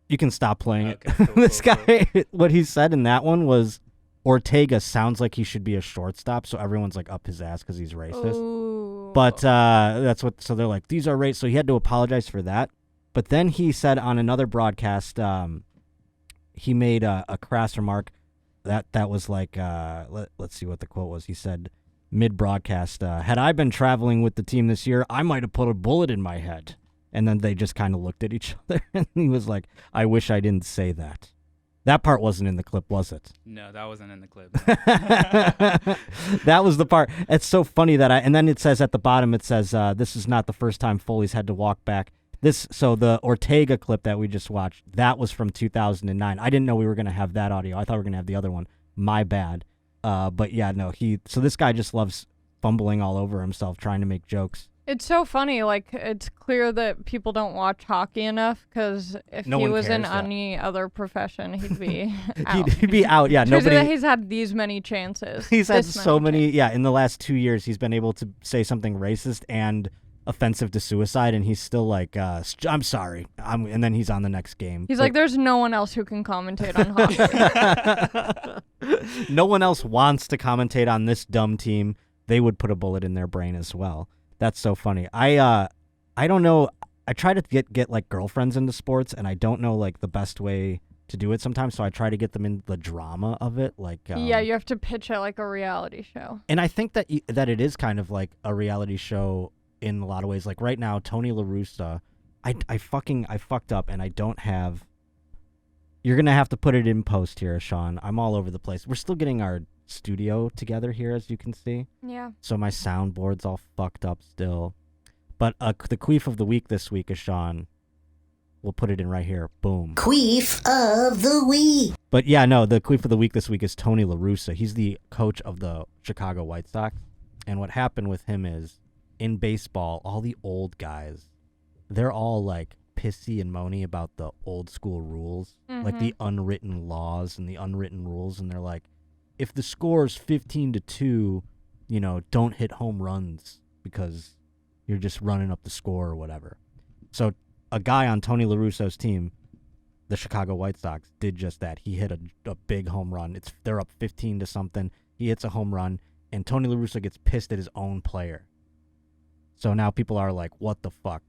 You can stop playing it. Cool, this guy, what he said in that one was, Ortega sounds like he should be a shortstop, so everyone's like up his ass because he's racist. Ooh. But that's what, so they're like, these are racist. So he had to apologize for that. But then he said on another broadcast, he made a crass remark that was like, let's see what the quote was. He said mid-broadcast, had I been traveling with the team this year, I might have put a bullet in my head. And then they just kind of looked at each other, and he was like, I wish I didn't say that. That part wasn't in the clip, was it? No, that wasn't in the clip. That was the part. It's so funny that and then it says at the bottom, it says, this is not the first time Foley's had to walk back. So the Ortega clip that we just watched, that was from 2009. I didn't know we were going to have that audio. I thought we were going to have the other one. My bad. But yeah, no, so this guy just loves fumbling all over himself, trying to make jokes. It's so funny. Like, it's clear that people don't watch hockey enough, because if no he one was cares, in any other profession, he'd be out. He'd be out, yeah. Nobody. He's had these many chances. He's had so many, yeah. In the last 2 years, he's been able to say something racist and offensive to suicide, and he's still like, I'm sorry. And then he's on the next game. He's like, there's no one else who can commentate on hockey. No one else wants to commentate on this dumb team. They would put a bullet in their brain as well. That's so funny. I don't know. I try to get like girlfriends into sports, and I don't know like the best way to do it sometimes. So I try to get them in the drama of it. Like yeah, you have to pitch it like a reality show. And I think that that it is kind of like a reality show in a lot of ways. Like right now, Tony La Russa, I fucked up, and I don't have. You're gonna have to put it in post here, Sean. I'm all over the place. We're still getting our studio together here, as you can see. Yeah. So my soundboard's all fucked up still. But the queef of the week this week is Sean. We'll put it in right here. Boom. Queef of the week. But yeah, no, the queef of the week this week is Tony La Russa. He's the coach of the Chicago White Sox. And what happened with him is, in baseball, all the old guys, they're all like pissy and moany about the old school rules, like the unwritten laws and the unwritten rules. And they're like, if the score is 15-2, you know, don't hit home runs because you're just running up the score or whatever. So a guy on Tony La Russa's team, the Chicago White Sox, did just that. He hit a big home run. They're up 15 to something. He hits a home run, and Tony La Russa gets pissed at his own player. So now people are like, what the fuck?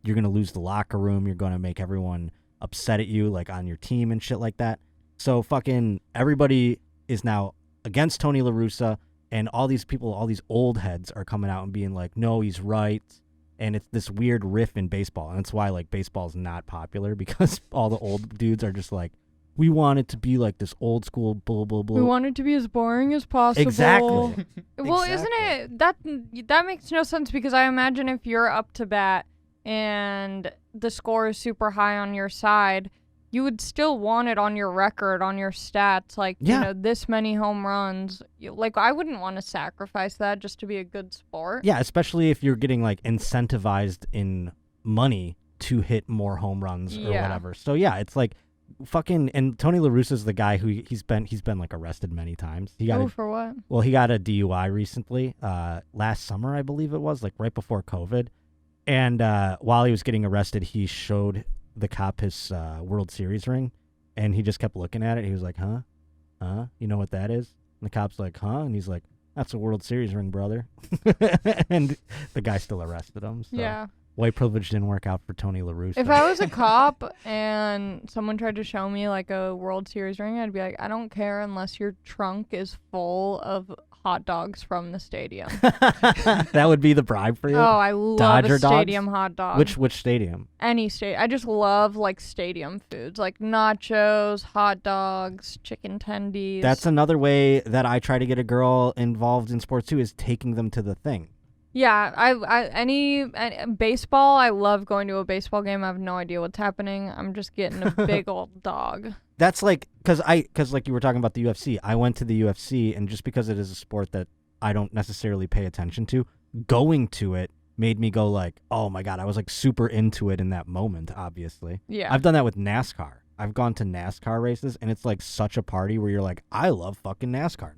You're going to lose the locker room. You're going to make everyone upset at you, like on your team and shit like that. So fucking everybody is now against Tony La Russa, and all these people, all these old heads are coming out and being like, no, he's right. And it's this weird riff in baseball. And that's why like baseball is not popular, because all the old dudes are just like, we want it to be like this old school blah, blah, blah. We want it to be as boring as possible. Exactly. Well, exactly. Isn't it, that makes no sense, because I imagine if you're up to bat and the score is super high on your side, you would still want it on your record, on your stats, like, you know, this many home runs. Like, I wouldn't want to sacrifice that just to be a good sport. Yeah, especially if you're getting, like, incentivized in money to hit more home runs or whatever. So, yeah, it's like fucking... And Tony La Russa's the guy who he's been like, arrested many times. For what? Well, he got a DUI recently, last summer, I believe it was, like, right before COVID. And while he was getting arrested, he showed the cop his World Series ring, and he just kept looking at it. He was like, huh? You know what that is? And the cop's like, huh? And he's like, that's a World Series ring, brother. And the guy still arrested him. So. Yeah. White privilege didn't work out for Tony La Russa. If I was a cop and someone tried to show me, like, a World Series ring, I'd be like, I don't care unless your trunk is full of hot dogs from the stadium. That would be the bribe for you? Oh, I love Dodger a stadium hot dog. Which stadium? Any stadium. I just love, like, stadium foods, like nachos, hot dogs, chicken tendies. That's another way that I try to get a girl involved in sports too, is taking them to the thing. Yeah, any baseball, I love going to a baseball game. I have no idea what's happening. I'm just getting a big old dog. That's like, because like you were talking about the UFC, I went to the UFC, and just because it is a sport that I don't necessarily pay attention to, going to it made me go like, oh my God, I was like super into it in that moment, obviously. Yeah. I've done that with NASCAR. I've gone to NASCAR races, and it's like such a party where you're like, I love fucking NASCAR.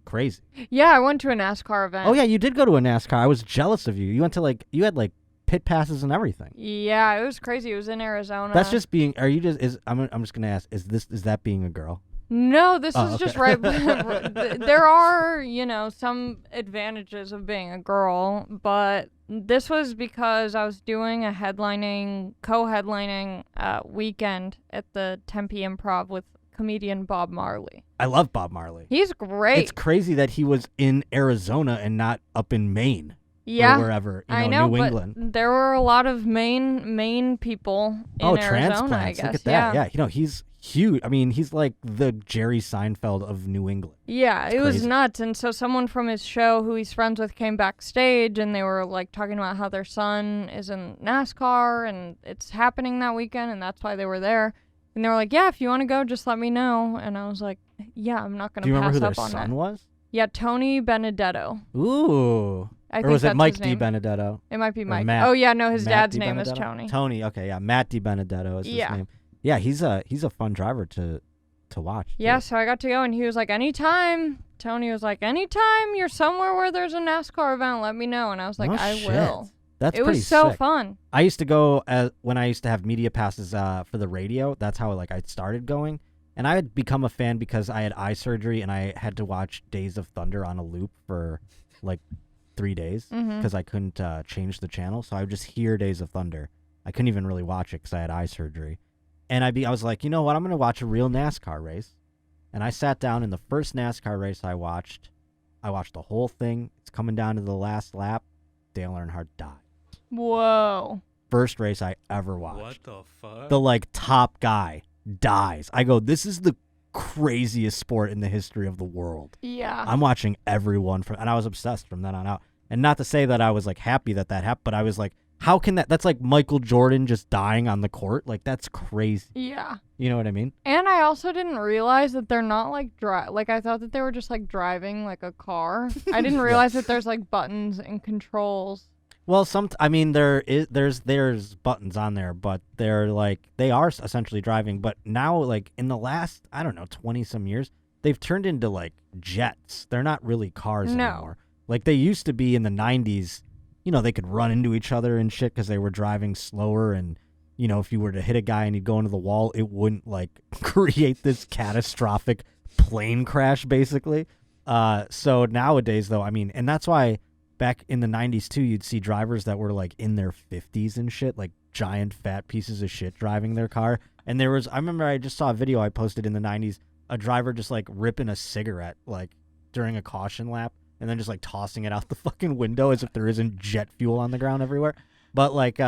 Crazy. Yeah, I went to a NASCAR event. Oh yeah, you did go to a NASCAR. I was jealous of you. You went to like, you had like pit passes and everything. Yeah, it was crazy. It was in Arizona. That's just being. Are you just? I'm just gonna ask. Is that being a girl? No, this is just right. There are, you know, some advantages of being a girl, but this was because I was doing a co-headlining weekend at the Tempe Improv with comedian Bob Marley. I love Bob Marley. He's great. It's crazy that he was in Arizona and not up in Maine. Yeah, or wherever, I know, New but England. there were a lot of Maine people in Arizona, transplants. I guess. Look at that. Yeah, you know, he's huge. I mean, he's like the Jerry Seinfeld of New England. Yeah, it was nuts. And so someone from his show who he's friends with came backstage, and they were like talking about how their son is in NASCAR and it's happening that weekend, and that's why they were there. And they were like, yeah, if you want to go, just let me know. And I was like, yeah, I'm not going to pass up on that. Do you remember who their son was? Yeah, Tony Benedetto. Ooh. Or was it Mike DiBenedetto? It might be Mike. Matt, oh, yeah, no, his Matt dad's name is Tony. Tony, okay, yeah. Matt DiBenedetto is his name. Yeah, he's a fun driver to watch. Yeah, so I got to go, and he was like, anytime. Tony was like, anytime you're somewhere where there's a NASCAR event, let me know. And I was like, I will. That's it pretty was so sick. fun. I used to go when I used to have media passes for the radio. That's how I started going. And I had become a fan because I had eye surgery and I had to watch Days of Thunder on a loop for like 3 days because I couldn't change the channel. So I would just hear Days of Thunder. I couldn't even really watch it because I had eye surgery. And I was like, you know what? I'm going to watch a real NASCAR race. And I sat down, and the first NASCAR race I watched the whole thing. It's coming down to the last lap. Dale Earnhardt died. Whoa. First race I ever watched. What the fuck? The top guy dies. I go, this is the craziest sport in the history of the world. Yeah. I'm watching everyone and I was obsessed from then on out. And not to say that I was like happy that happened, but I was like, how can that's like Michael Jordan just dying on the court? Like, that's crazy. Yeah. You know what I mean? And I also didn't realize that they're not like I thought that they were just like driving like a car. I didn't realize that there's like buttons and controls. Well, there's buttons on there, but they are essentially driving. But now, like in the last, I don't know, 20 some years, they've turned into like jets. They're not really cars anymore. Like they used to be in the 90s. You know, they could run into each other and shit because they were driving slower. And you know, if you were to hit a guy and he'd go into the wall, it wouldn't like create this catastrophic plane crash, basically. So nowadays, though, I mean, and that's why. Back in the 90s, too, you'd see drivers that were, like, in their 50s and shit, like giant fat pieces of shit driving their car. And I remember I just saw a video I posted in the 90s, a driver just, like, ripping a cigarette, like, during a caution lap, and then just, like, tossing it out the fucking window as if there isn't jet fuel on the ground everywhere. But, like,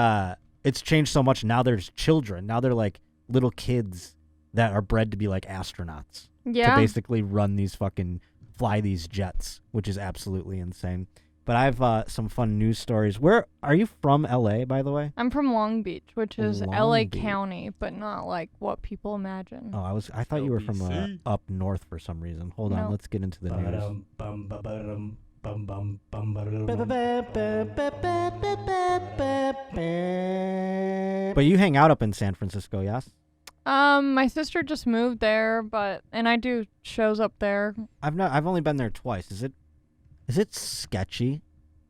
it's changed so much. Now there's children. Now they're, like, little kids that are bred to be, like, astronauts. Yeah. To basically fly these jets, which is absolutely insane. But I have some fun news stories. Where are you from? LA, by the way. I'm from Long Beach, which is Long LA Beach. County, but not like what people imagine. Oh, I thought you were from LBC. up north for some reason. Hold on, No. let's get into the news. But you hang out up in San Francisco, yes? My sister just moved there, and I do shows up there. I've only been there twice. Is it sketchy?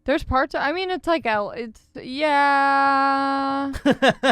There's parts. I mean, it's like yeah.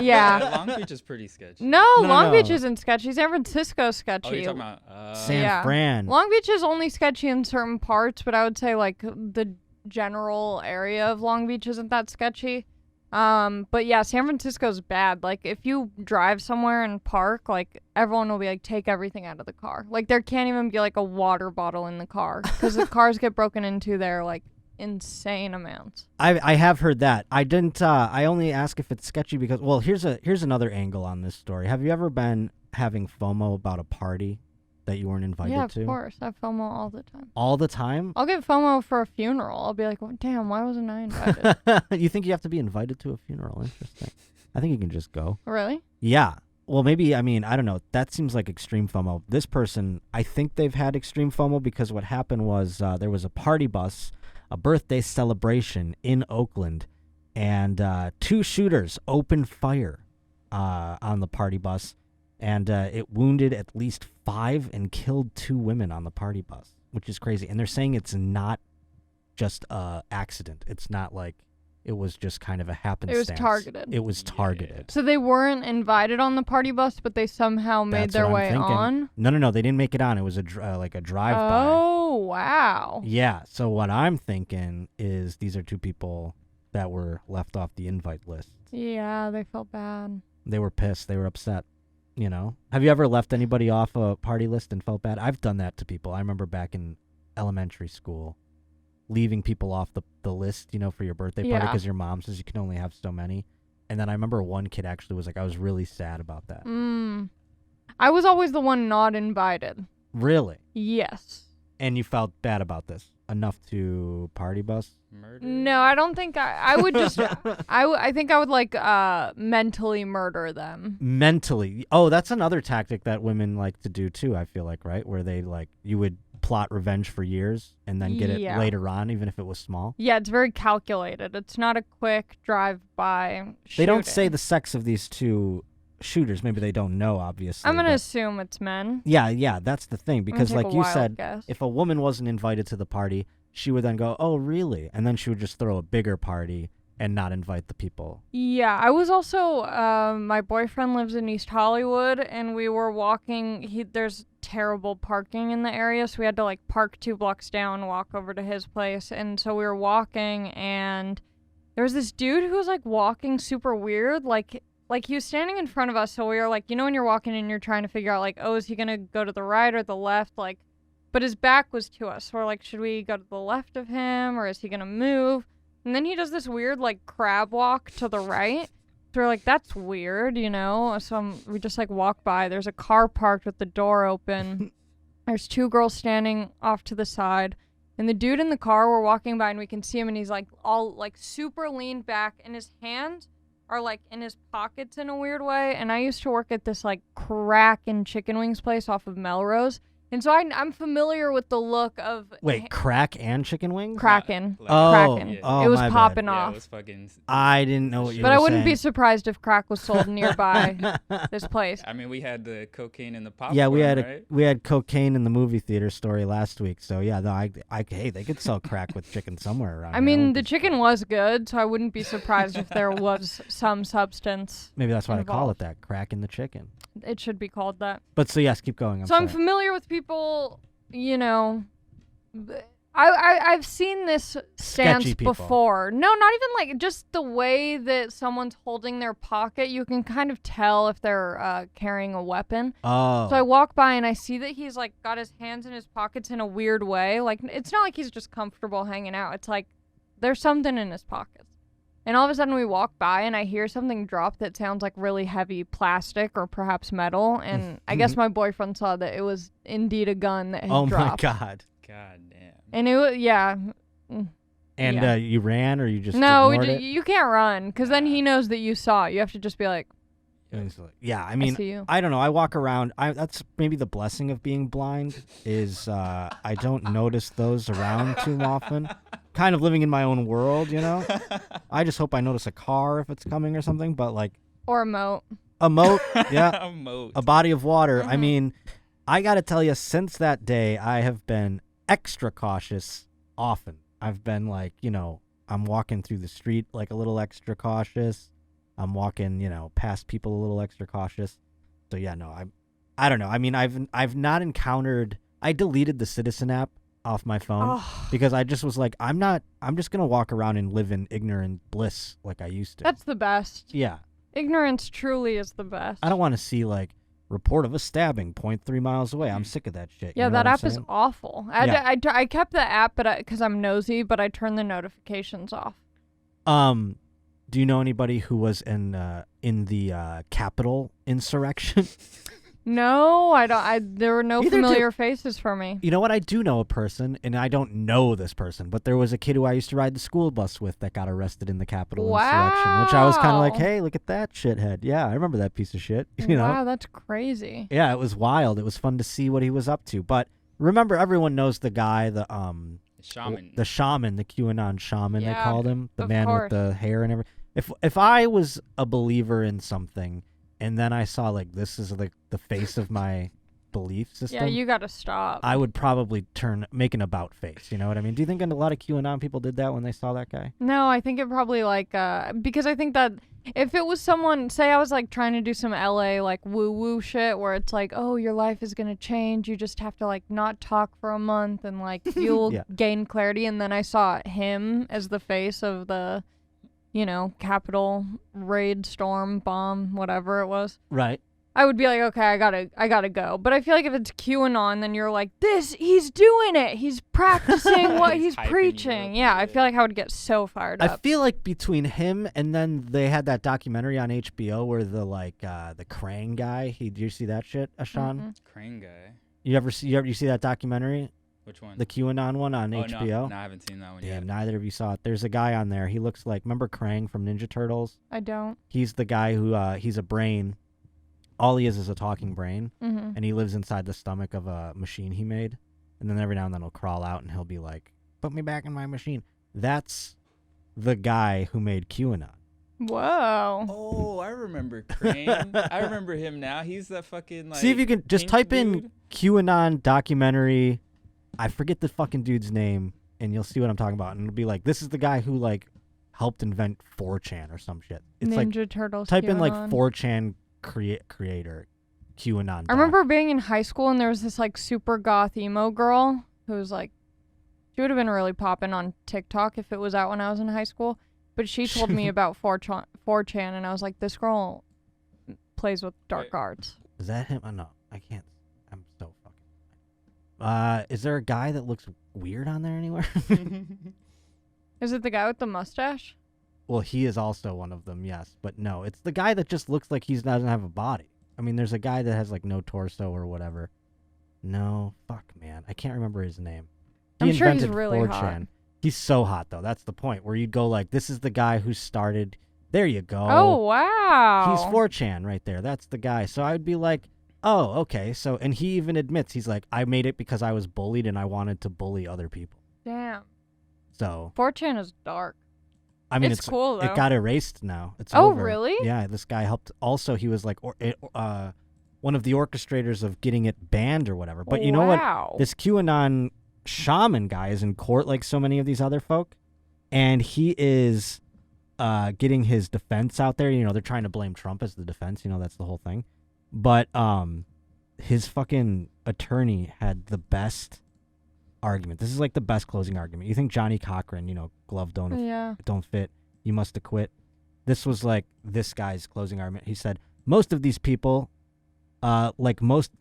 Yeah. Long Beach is pretty sketchy. No, Long no. Beach isn't sketchy. San Francisco's Oh, sketchy. you're talking about San Fran. Long Beach is only sketchy in certain parts, but I would say like the general area of Long Beach isn't that sketchy. But yeah, San Francisco's bad. Like if you drive somewhere and park, like everyone will be like, take everything out of the car. Like there can't even be like a water bottle in the car because the cars get broken into there like insane amounts. I have heard that. I didn't. I only ask if it's sketchy because here's another angle on this story. Have you ever been having FOMO about a party that you weren't invited Yeah, to? of course. I have FOMO all the time. All the time? I'll get FOMO for a funeral. I'll be like, well, damn, why wasn't I invited? You think you have to be invited to a funeral? Interesting. I think you can just go. Really? Yeah. Well, maybe, I mean, I don't know. That seems like extreme FOMO. This person, I think they've had extreme FOMO because what happened was there was a party bus, a birthday celebration in Oakland, and 2 shooters opened fire on the party bus, and it wounded at least 5 and killed 2 women on the party bus, which is crazy. And they're saying it's not just a accident. It's not like it was just kind of a happenstance. It was targeted. It was targeted. So they weren't invited on the party bus, but they somehow made That's their what I'm way thinking. on? No, they didn't make it on. It was like a drive-by. Oh, wow. Yeah, so what I'm thinking is these are 2 people that were left off the invite list. Yeah, they felt bad. They were pissed. They were upset, you know? Have you ever left anybody off a party list and felt bad? I've done that to people. I remember back in elementary school, leaving people off the list, you know, for your birthday party Yeah. because your mom says you can only have so many. And then I remember one kid actually was like, I was really sad about that. I was always the one not invited. Really? Yes. And you felt bad about this enough to party bus? Murder? No, I don't think I would just I think I would like mentally murder them. Mentally. Oh, that's another tactic that women like to do too, I feel like, right? Where they like, you would plot revenge for years and then get it Yeah. later on, even if it was small. Yeah, it's very calculated. It's not a quick drive-by shooting. They don't say the sex of these 2 shooters. Maybe they don't know, obviously. I'm going to but- assume it's men. Yeah, that's the thing. Because take like a you wild said, guess. if a woman wasn't invited to the party, she would then go, oh, really? And then she would just throw a bigger party and not invite the people. Yeah, I was also, my boyfriend lives in East Hollywood, and we were walking, there's terrible parking in the area, so we had to, like, park 2 blocks down, walk over to his place, and so we were walking, and there was this dude who was, like, walking super weird, like he was standing in front of us, so we were like, you know when you're walking and you're trying to figure out, like, oh, is he gonna go to the right or the left, like, but his back was to us, so we're like, should we go to the left of him, or is he gonna move? And then he does this weird, like, crab walk to the right. So we're like, that's weird, you know? So we just, like, walk by. There's a car parked with the door open. There's 2 girls standing off to the side. And the dude in the car, we're walking by, and we can see him, and he's, like, all, like, super leaned back. And his hands are, like, in his pockets in a weird way. And I used to work at this, like, crack and chicken wings place off of Melrose. And so I'm familiar with the look of... Wait, crack and chicken wings? Kraken. Oh, Kraken. yeah. Oh, It was my bad. popping Yeah, off. it was fucking... I didn't know what you But were I wouldn't be saying. surprised if crack was sold nearby this place. I mean, we had the cocaine and the popcorn, Yeah, we had cocaine in the movie theater story last week. So yeah, no, hey, they could sell crack with chicken somewhere around. I here. mean, wouldn't the be chicken was good, so I wouldn't be surprised if there was some substance. Maybe that's why they call it involved. that, crack in the chicken. It should be called that. But so yes, keep going. I'm So I'm sorry. familiar with people, you know. I've seen this stance Sketchy people. before. No, not even like just the way that someone's holding their pocket. You can kind of tell if they're carrying a weapon. Oh. So I walk by and I see that he's like got his hands in his pockets in a weird way. Like it's not like he's just comfortable hanging out. It's like there's something in his pockets. And all of a sudden we walk by and I hear something drop that sounds like really heavy plastic or perhaps metal. And I guess my boyfriend saw that it was indeed a gun that had Oh dropped. my God. God damn. And it was, yeah. And Yeah. you ran or you just No, ignored it? you can't run because then he knows that you saw it. You have to just be like, Yeah, I I mean, see you. I don't know. I walk around. That's maybe the blessing of being blind is I don't notice those around too often. Kind of living in my own world, you know? I just hope I notice a car if it's coming or something, but like... Or a moat. A moat, yeah. A moat. A body of water. I Mhm. mean, I got to tell you, since that day, I have been extra cautious often. I've been like, you know, I'm walking through the street like a little extra cautious. I'm walking, you know, past people a little extra cautious. So yeah, no, I don't know. I mean, I've not encountered. I deleted the Citizen app off my phone because I just was like, I'm just gonna walk around and live in ignorant bliss like I used to. That's the best. Yeah. Ignorance truly is the best. I don't want to see like report of a stabbing 0.3 miles away. I'm sick of that shit. Yeah, you know that what I'm app is saying? awful. Yeah. I kept the app, but because I'm nosy, but I turned the notifications off. Do you know anybody who was in the Capitol insurrection? No, I don't. There were no Neither familiar faces for me. You know what? I do know a person, and I don't know this person, but there was a kid who I used to ride the school bus with that got arrested in the Capitol insurrection, which I was kind of like, Wow. hey, look at that shithead. Yeah, I remember that piece of shit. You know? Wow, that's crazy. Yeah, it was wild. It was fun to see what he was up to. But remember, everyone knows the guy, the shaman. the shaman, the QAnon shaman, they Yeah, called him, the of man course. with the hair and everything. If I was a believer in something, and then I saw like this is the face of my belief system, Yeah, you gotta stop. I would probably make an about face. You know what I mean? Do you think a lot of QAnon people did that when they saw that guy? No, I think it probably like because I think that if it was someone, say I was like trying to do some LA like woo woo shit where it's like, oh, your life is gonna change, you just have to like not talk for a month and like you'll Yeah. gain clarity, and then I saw him as the face of the, you know, Capitol raid, storm, bomb, whatever it was. Right. I would be like, okay, I gotta go. But I feel like if it's QAnon, then you're like, he's doing it. He's practicing what he's hyping you preaching. up, Yeah, I yeah. feel like I would get so fired I up. feel like between him and then they had that documentary on HBO where the Krang guy. Did you see that shit, Ashan? Mhm. Crane guy. You see that documentary, Which one? the QAnon one on HBO? No, I haven't seen that one Damn, yet. neither of you saw it. There's a guy on there. He looks like, remember Krang from Ninja Turtles? I don't. He's the guy who he's a brain. All he is a talking brain, Mm-hmm. and he lives inside the stomach of a machine he made. And then every now and then he'll crawl out and he'll be like, "Put me back in my machine." That's the guy who made QAnon. Whoa. Oh, I remember Crane. I remember him now. He's that fucking like. See if you can just pink type in dude. QAnon documentary. I forget the fucking dude's name, and you'll see what I'm talking about. And it'll be like, this is the guy who like helped invent 4chan or some shit. It's Ninja like Turtles. type in like QAnon. 4chan creator QAnon. I remember being in high school and there was this like super goth emo girl who was like, she would have been really popping on TikTok if it was out when I was in high school. But she told me about 4chan, and I was like, this girl plays with dark Wait. arts. Is that him? Oh, no, I can't. I'm so fucking. Is there a guy that looks weird on there anywhere? Is it the guy with the mustache? Well, he is also one of them, yes. But no, it's the guy that just looks like he doesn't have a body. I mean, there's a guy that has like no torso or whatever. No, fuck, man. I can't remember his name. He I'm sure he's invented really 4chan. hot. He's so hot, though. That's the point. Where you'd go like, this is the guy who started. There you go. Oh, wow. He's 4chan right there. That's the guy. So I would be like, oh, okay. So, and he even admits, he's like, I made it because I was bullied and I wanted to bully other people. Damn. So, 4chan is dark. I mean, It's cool, though. It got erased now. It's Oh, over. really? Yeah, this guy helped. Also, he was like, one of the orchestrators of getting it banned or whatever. But you know what? Wow. This QAnon shaman guy is in court like so many of these other folk, and he is getting his defense out there. You know, they're trying to blame Trump as the defense. You know, that's the whole thing. But his fucking attorney had the best argument. This is like the best closing argument. You think Johnny Cochran, you know, glove don't fit, you must acquit. This was like this guy's closing argument. He said, most of these people, like most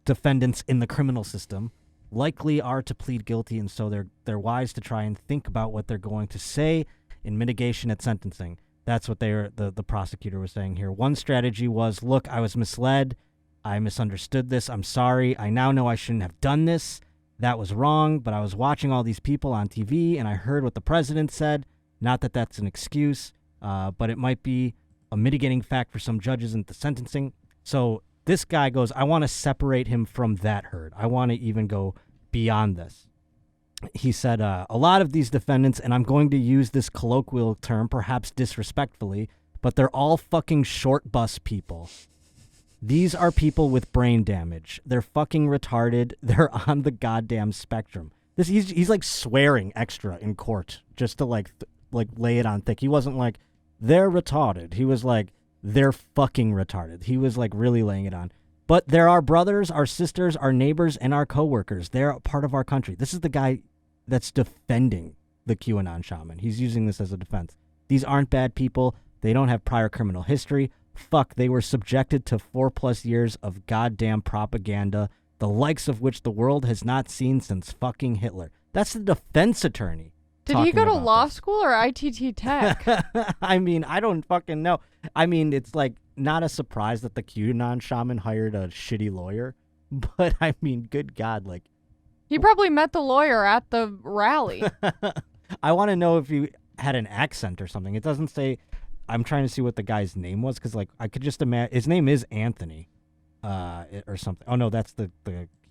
defendants in the criminal system, likely are to plead guilty, and so they're wise to try and think about what they're going to say in mitigation at sentencing. That's what the prosecutor was saying here. One strategy was, look, I was misled. I misunderstood this. I'm sorry. I now know I shouldn't have done this. that was wrong, but I was watching all these people on TV and I heard what the president said. Not that that's an excuse, but it might be a mitigating fact for some judges in the sentencing. So this guy goes, I want to separate him from that herd. I want to even go beyond this. He said, a lot of these defendants, and I'm going to use this colloquial term, perhaps disrespectfully, but they're all fucking short bus people. These are people with brain damage. They're fucking retarded. They're on the goddamn spectrum. He's like swearing extra in court just to like lay it on thick. He wasn't like, they're retarded. He was like, they're fucking retarded. He was like really laying it on. But they're our brothers, our sisters, our neighbors, and our coworkers. They're a part of our country. This is the guy that's defending the QAnon shaman. He's using this as a defense. These aren't bad people. They don't have prior criminal history. Fuck, they were subjected to 4+ years of goddamn propaganda, the likes of which the world has not seen since fucking Hitler. That's the defense attorney. Did he go to law school or ITT Tech? I mean, I don't fucking know. I mean, it's like not a surprise that the QAnon shaman hired a shitty lawyer, but I mean, good God, like. He probably met the lawyer at the rally. I want to know if he had an accent or something. It doesn't say. I'm trying to see what the guy's name was because, like, I could just imagine his name is Anthony, or something. Oh no, that's the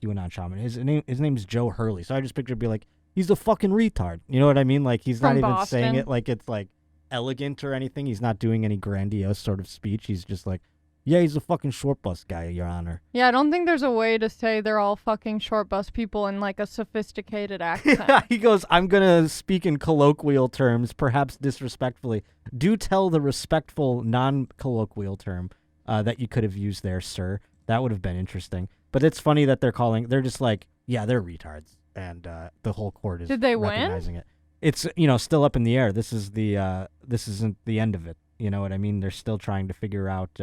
QAnon shaman. His name is Joe Hurley. So I just pictured be like, he's a fucking retard. You know what I mean? Like he's From not even Boston. saying it like it's like elegant or anything. He's not doing any grandiose sort of speech. He's just like, yeah, he's a fucking short bus guy, Your Honor. Yeah, I don't think there's a way to say they're all fucking short bus people in like a sophisticated accent. He goes, I'm going to speak in colloquial terms, perhaps disrespectfully. Do tell the respectful non-colloquial term that you could have used there, sir. That would have been interesting. But it's funny that they're just like, yeah, they're retards. And the whole court is Did they recognizing win? it. It's, still up in the air. This isn't the end of it. You know what I mean? They're still trying to figure out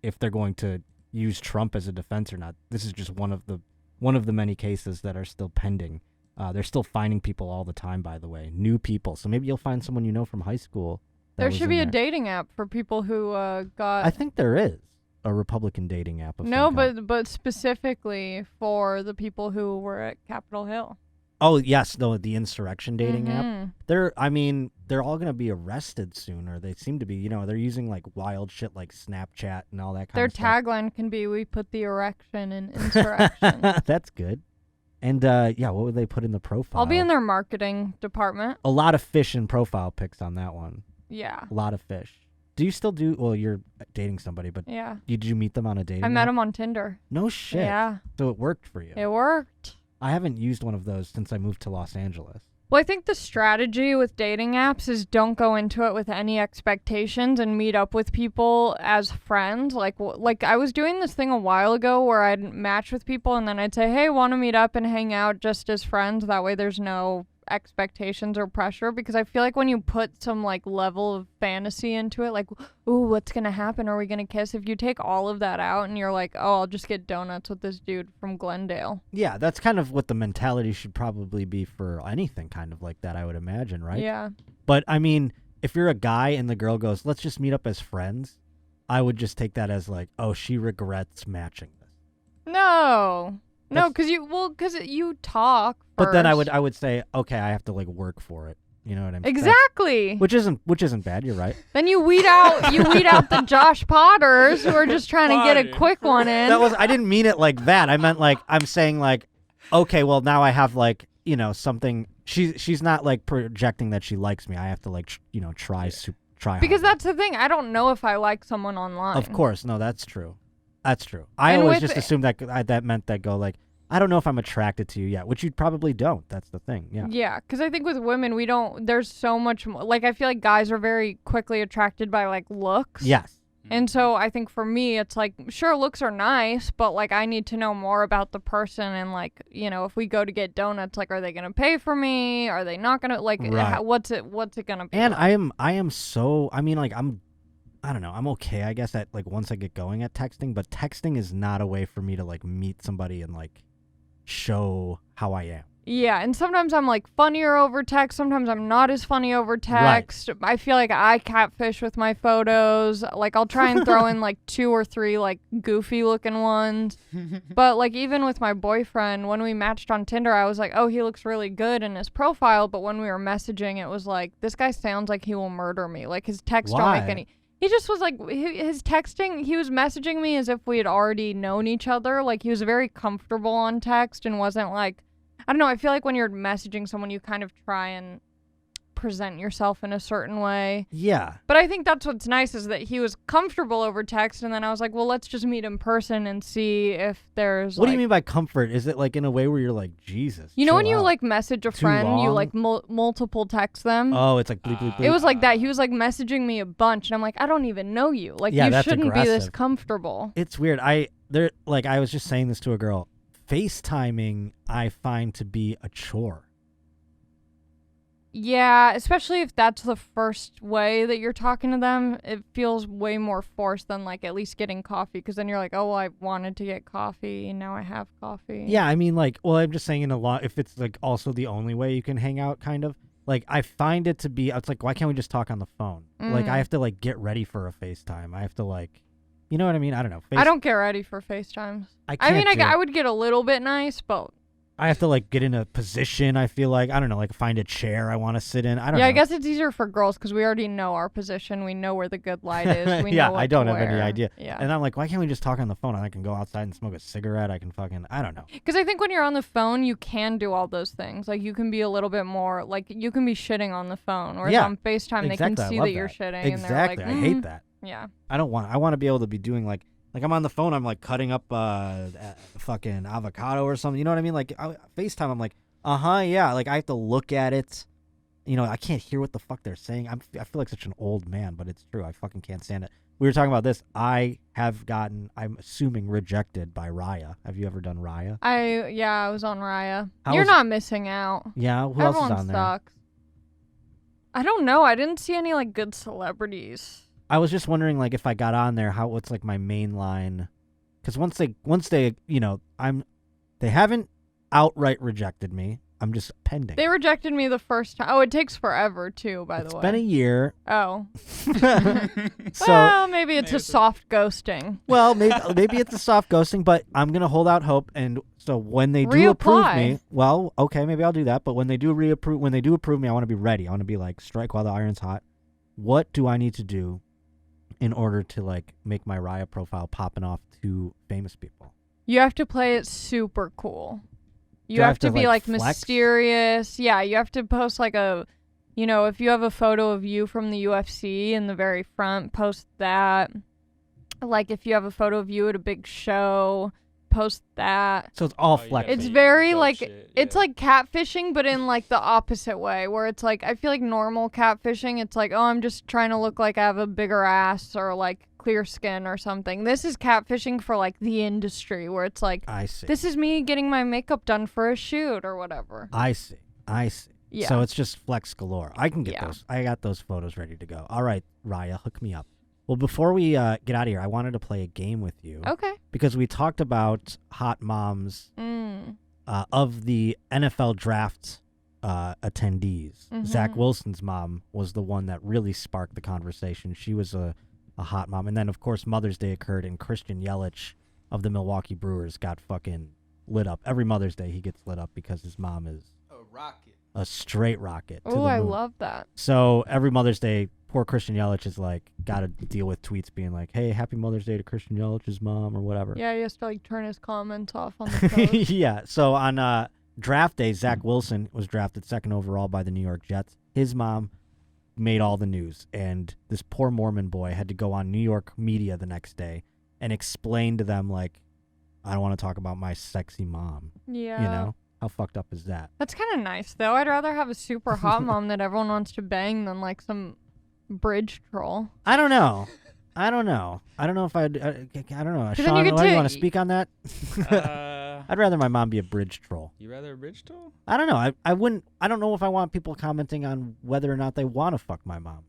if they're going to use Trump as a defense or not. This is just one of the many cases that are still pending. They're still finding people all the time, by the way, new people. So maybe you'll find someone you know from high school. There should be a dating app for people who got. I think there is a Republican dating app. No, but specifically for the people who were at Capitol Hill. Oh yes, the insurrection dating app. Mhm. They're all gonna be arrested soon, or they seem to be. They're using like wild shit like Snapchat and all that kind Their of stuff. tagline can be, "We put the erection in insurrection." That's good. And what would they put in the profile? I'll be in their marketing department. A lot of fish and profile pics on that one. Yeah. A lot of fish. Do you still do? Well, you're dating somebody, but Yeah. did you meet them on a dating? I met app? him on Tinder. No shit. Yeah. So it worked for you. It worked. I haven't used one of those since I moved to Los Angeles. Well, I think the strategy with dating apps is don't go into it with any expectations and meet up with people as friends. Like I was doing this thing a while ago where I'd match with people and then I'd say, hey, want to meet up and hang out just as friends? That way there's no expectations or pressure, because I feel like when you put some like level of fantasy into it, like, ooh, what's gonna happen? Are we gonna kiss? If you take all of that out and you're like, oh, I'll just get donuts with this dude from Glendale. Yeah, that's kind of what the mentality should probably be for anything kind of like that, I would imagine, right? Yeah. But I mean, if you're a guy and the girl goes, let's just meet up as friends, I would just take that as like, oh, she regrets matching this. No, because you talk first. But then I would say, okay, I have to like work for it. You know what I mean? Exactly. Which isn't bad. You're right. Then you weed out the Josh Potters who are just trying to get a quick one in. I didn't mean it like that. I meant like I'm saying like, okay, well now I have like something. She's not like projecting that she likes me. I have to like try because harder. that's the thing. I don't know if I like someone online. Of course, no, that's true. That's true. I always just assumed that meant that go like, I don't know if I'm attracted to you yet, which you probably don't. That's the thing. Yeah. Yeah, because I think with women, there's so much more. Like, I feel like guys are very quickly attracted by, like, looks. Yes. And so I think for me, it's like, sure, looks are nice, but, like, I need to know more about the person. And, like, if we go to get donuts, like, are they going to pay for me? Are they not going to? Like, right. What's it going to be? And like? I am so, I mean, like, I don't know. I'm okay, I guess, at, like, once I get going at texting. But texting is not a way for me to, like, meet somebody and, like, show how I am. Yeah, and sometimes I'm like funnier over text. Sometimes I'm not as funny over text. I feel like I catfish with my photos. Like I'll try and throw in like 2 or 3 like goofy looking ones. But like even with my boyfriend, when we matched on Tinder, I was like, oh, he looks really good in his profile. But when we were messaging, it was like, this guy sounds like he will murder me. Like his texts don't make any. He just was like, his texting, he was messaging me as if we had already known each other. Like he was very comfortable on text and wasn't like, I don't know, I feel like when you're messaging someone, you kind of try and present yourself in a certain way. Yeah. But I think that's what's nice is that he was comfortable over text, and then I was like, well, let's just meet in person and see if there's What do you mean by comfort? Is it like in a way where you're like, Jesus, you know when you out. like message a friend, you like multiple text them? Oh, it's like bleep, bleep, bleep. It was like that. He was like messaging me a bunch, and I'm like, I don't even know you. Like, you shouldn't be this comfortable. It's weird. I was just saying this to a girl. FaceTiming, I find to be a chore. Yeah, especially if that's the first way that you're talking to them, it feels way more forced than like at least getting coffee, because then you're like, oh, well, I wanted to get coffee and now I have coffee. Yeah, I mean, like, well, I'm just saying in a lot, if it's like also the only way you can hang out, kind of, like, I find it to be, it's like, why can't we just talk on the phone? Like, I have to like get ready for a FaceTime. I have to like, you know what I mean? I don't know. I don't get ready for FaceTimes. I would get a little bit nice, but I have to like get in a position. I feel like, I don't know, like find a chair I want to sit in. I don't know. Yeah, I guess it's easier for girls because we already know our position. We know where the good light is. We yeah, know what I don't to have any wear. idea. Yeah. And I'm like, why can't we just talk on the phone? And I can go outside and smoke a cigarette. I can fucking, I don't know. Because I think when you're on the phone, you can do all those things. Like you can be a little bit more, like you can be shitting on the phone. Whereas on FaceTime, they can see that you're shitting. Exactly. And they're like, I hate that. Yeah. I want to be able to be doing like I'm on the phone, I'm like cutting up fucking avocado or something. You know what I mean? Like FaceTime, I'm like, yeah. Like I have to look at it. You know, I can't hear what the fuck they're saying. I feel like such an old man, but it's true. I fucking can't stand it. We were talking about this. I have gotten, I'm assuming, rejected by Raya. Have you ever done Raya? I was on Raya. You're not missing out. Yeah, who Everyone else is on there? sucks. I don't know. I didn't see any like good celebrities. I was just wondering, like, if I got on there, what's like my main line? Because once they, you know, they haven't outright rejected me. I'm just pending. They rejected me the first time. Oh, it takes forever too, by the way. It's been a year. Oh. So well, maybe it's a soft ghosting. Well, maybe it's a soft ghosting, but I'm gonna hold out hope. And so when they do approve me, well, okay, maybe I'll do that. But when they do approve me, I want to be ready. I want to be like, strike while the iron's hot. What do I need to do in order to like make my Raya profile popping off to famous people? You have to play it super cool. You have to be like flex? Mysterious. Yeah, you have to post like if you have a photo of you from the UFC in the very front, post that. Like if you have a photo of you at a big show, post that. So it's all flex. It's very like it's like catfishing, but in like the opposite way, where it's like I feel like normal catfishing, it's like, oh, I'm just trying to look like I have a bigger ass or like clear skin or something. This is catfishing for like the industry, where it's like, I see. This is me getting my makeup done for a shoot or whatever. I see. Yeah. So it's just flex galore. I can get those. I got those photos ready to go. All right, Raya, hook me up. Well, before we get out of here, I wanted to play a game with you. Okay. Because we talked about hot moms of the NFL draft attendees. Mm-hmm. Zach Wilson's mom was the one that really sparked the conversation. She was a hot mom. And then, of course, Mother's Day occurred, and Christian Yelich of the Milwaukee Brewers got fucking lit up. Every Mother's Day, he gets lit up because his mom is a rocket. A straight rocket. Oh, I love that. So every Mother's Day, poor Christian Yelich is like got to deal with tweets being like, "Hey, happy Mother's Day to Christian Yelich's mom," or whatever. Yeah, he has to like turn his comments off on the post. Yeah. So on draft day, Zach Wilson was drafted 2nd overall by the New York Jets. His mom made all the news, and this poor Mormon boy had to go on New York media the next day and explain to them like, "I don't want to talk about my sexy mom." Yeah. You know? How fucked up is that? That's kind of nice, though. I'd rather have a super hot mom that everyone wants to bang than like some bridge troll. I don't know. I don't know if I'd. I don't know. Sean, you want to speak on that? I'd rather my mom be a bridge troll. You rather a bridge troll? I don't know. I wouldn't. I don't know if I want people commenting on whether or not they want to fuck my mom.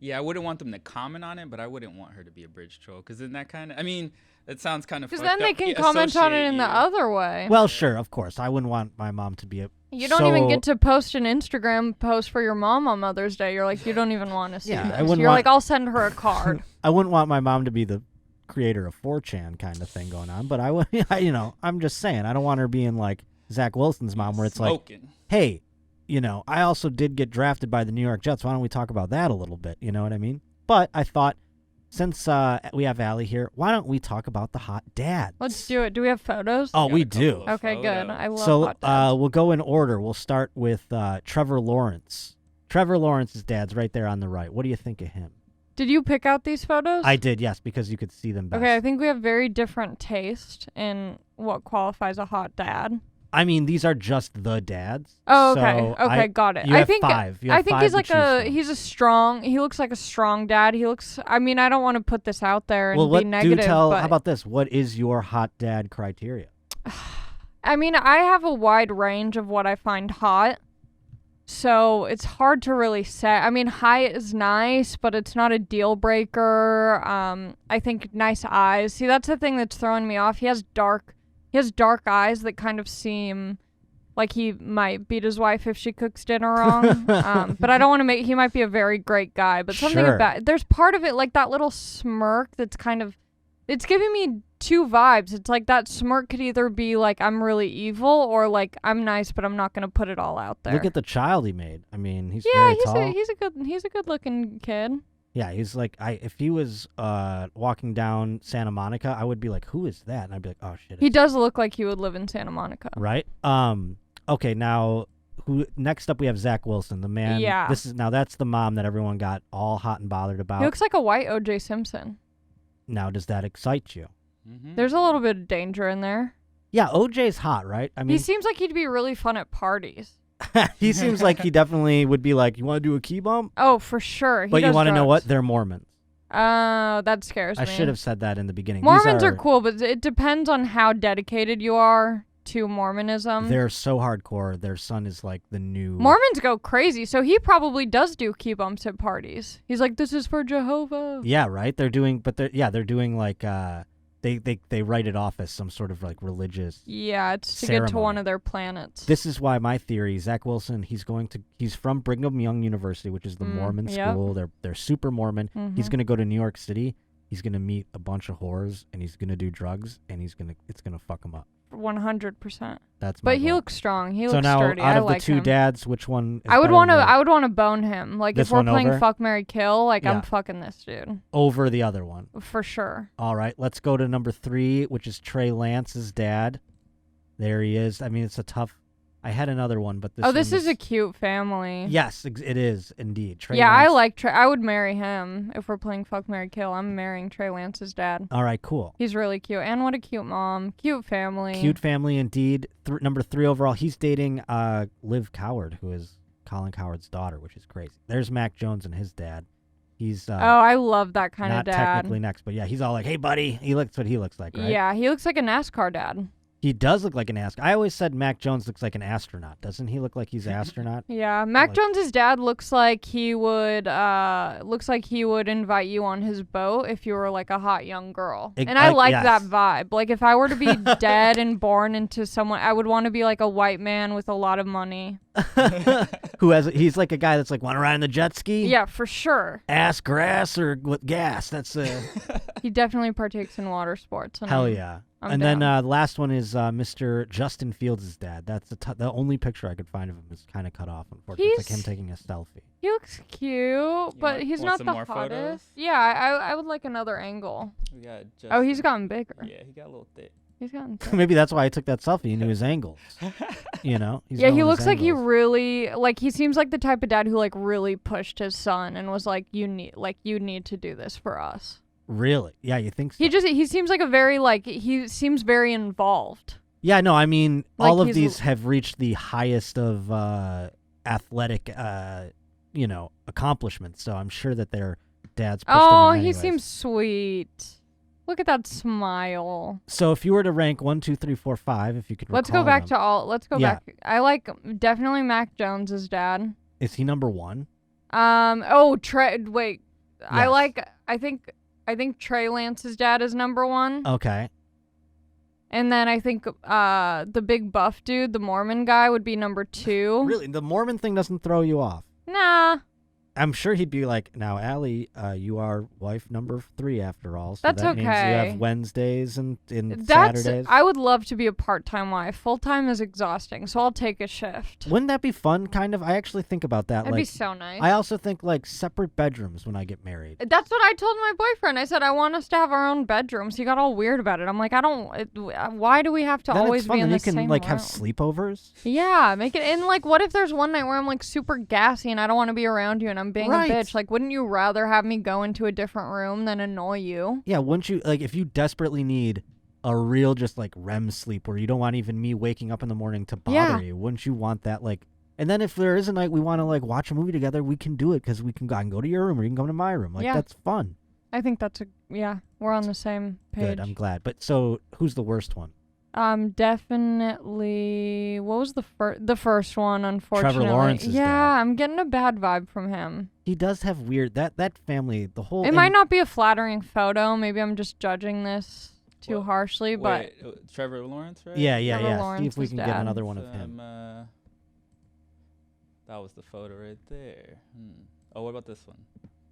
Yeah, I wouldn't want them to comment on it, but I wouldn't want her to be a bridge troll, because then that kind of, I mean, it sounds kind of. Because then they can comment on it in the other way. Well, sure, of course. I wouldn't want my mom to be a. You don't even get to post an Instagram post for your mom on Mother's Day. You're like, you don't even want to see this. You're like, I'll send her a card. I wouldn't want my mom to be the creator of 4chan kind of thing going on, but I would, I'm just saying, I don't want her being like Zach Wilson's mom, where it's like, hey, I also did get drafted by the New York Jets. Why don't we talk about that a little bit? You know what I mean? But I thought, since we have Allie here, why don't we talk about the hot dads? Let's do it. Do we have photos? Oh, we do. Okay, good. I love hot dads. So we'll go in order. We'll start with Trevor Lawrence. Trevor Lawrence's dad's right there on the right. What do you think of him? Did you pick out these photos? I did, yes, because you could see them best. Okay, I think we have very different taste in what qualifies a hot dad. I mean, these are just the dads. Oh, okay. So okay, got it. I think 5. I think he's like he looks like a strong dad. I don't want to put this out there and be negative. How about this? What is your hot dad criteria? I mean, I have a wide range of what I find hot. So it's hard to really say. I mean, height is nice, but it's not a deal breaker. I think nice eyes. See, that's the thing that's throwing me off. He has dark eyes that kind of seem like he might beat his wife if she cooks dinner wrong. But I don't want to he might be a very great guy, but something about, there's part of it, like that little smirk that's kind of, it's giving me two vibes. It's like that smirk could either be like, I'm really evil, or like, I'm nice, but I'm not going to put it all out there. Look at the child he made. I mean, he's very tall. He's a good looking kid. Yeah, he's like, if he was walking down Santa Monica, I would be like, who is that? And I'd be like, oh shit. He does look like he would live in Santa Monica. Right? Okay, now next up we have Zach Wilson, the man. Yeah. That's the mom that everyone got all hot and bothered about. He looks like a white O.J. Simpson. Now, does that excite you? Mm-hmm. There's a little bit of danger in there. Yeah, OJ's hot, right? I mean, he seems like he'd be really fun at parties. He seems like he definitely would be like, you want to do a key bump? Oh, for sure. But you want to know what? They're Mormons. Oh, that scares me. I should have said that in the beginning. Mormons are cool, but it depends on how dedicated you are to Mormonism. They're so hardcore. Their son is like the new... Mormons go crazy, so he probably does do key bumps at parties. He's like, this is for Jehovah. Yeah, right? They're doing like... They write it off as some sort of like religious it's to ceremony. Get to one of their planets. This is why my theory, Zach Wilson, he's from Brigham Young University, which is the Mormon school. They're super Mormon. Mm-hmm. He's gonna go to New York City. He's gonna meet a bunch of whores and he's gonna do drugs and it's gonna fuck him up. 100%. That's my But he goal. looks strong. He looks so now, sturdy. out of like the two him. dads, which one? Is I would want to bone him. Like this if we're playing over? Fuck, Marry, Kill, like I'm fucking this dude over the other one for sure. All right, let's go to number 3, which is Trey Lance's dad. There he is. I mean, it's a tough. I had another one, but this is a cute family. Yes, it is indeed. Trey Lance. I like Trey. I would marry him if we're playing Fuck, Marry, Kill. I'm marrying Trey Lance's dad. All right, cool. He's really cute, and what a cute mom. Cute family. Cute family indeed. Number 3 overall. He's dating Liv Coward, who is Colin Coward's daughter, which is crazy. There's Mac Jones and his dad. He's I love that kind of dad. Not technically next, but yeah, he's all like, "Hey, buddy." That's what he looks like, right? Yeah, he looks like a NASCAR dad. He does look like an astronaut. I always said Mac Jones looks like an astronaut. Doesn't he look like he's an astronaut? Yeah, Mac Jones's dad looks like he would invite you on his boat if you were like a hot young girl. And I like that vibe. Like if I were to be dead and born into someone, I would want to be like a white man with a lot of money. He's like a guy that's like, want to ride on the jet ski? Yeah, for sure. Ass grass or with gas? That's He definitely partakes in water sports. Hell yeah. And then the last one is Mr. Justin Fields' dad. That's the only picture I could find of him is kind of cut off, unfortunately. It's like him taking a selfie. He looks cute, but he's not the hottest. Photos? Yeah, I would like another angle. He's gotten bigger. Yeah, he got a little thick. He's gotten thick. Maybe that's why I took that selfie. He knew his angles. He's he looks like he really he seems like the type of dad who like really pushed his son and was like, you need to do this for us. Really? Yeah, you think so? He seems like he seems very involved. Yeah, no, I mean, all of these have reached the highest of athletic, accomplishments. So I'm sure that their dads pushed them in he seems sweet. Look at that smile. So if you were to rank 1, 2, 3, 4, 5, if you could Let's go back back. I like definitely Mac Jones's dad. Is he number 1? Wait. I think Trey Lance's dad is number 1. Okay. And then I think the big buff dude, the Mormon guy, would be number 2. Really? The Mormon thing doesn't throw you off? Nah. I'm sure he'd be like, now, Allie, you are wife number 3 after all. So That's that means you okay. have Wednesdays and Saturdays. I would love to be a part-time wife. Full-time is exhausting, so I'll take a shift. Wouldn't that be fun, kind of? I actually think about that. That'd like, be so nice. I also think, like, separate bedrooms when I get married. That's what I told my boyfriend. I said, I want us to have our own bedrooms. He got all weird about it. I'm like, why do we have to Then always it's fun, be in then the you can, same like, room? have sleepovers. Yeah, make it. And, like, what if there's one night where I'm, like, super gassy and I don't want to be around you and I'm being Right. a bitch? Like, wouldn't you rather have me go into a different room than annoy you? Yeah, wouldn't you, like, if you desperately need a real just, like, REM sleep where you don't want even me waking up in the morning to bother you, wouldn't you want that, like, and then if there is a night we want to, like, watch a movie together, we can do it because I can go to your room or you can come to my room. Like, that's fun. I think that's we're on the same page. Good, I'm glad. But so, who's the worst one? Definitely. What was the first one? Unfortunately, Trevor Lawrence's dad. I'm getting a bad vibe from him. He does have weird that family. The whole It might not be a flattering photo. Maybe I'm just judging this too harshly. But Wait, Trevor Lawrence, right? Yeah. Trevor See if we Lawrence's can get dad. another one of him. That was the photo right there. Oh, what about this one?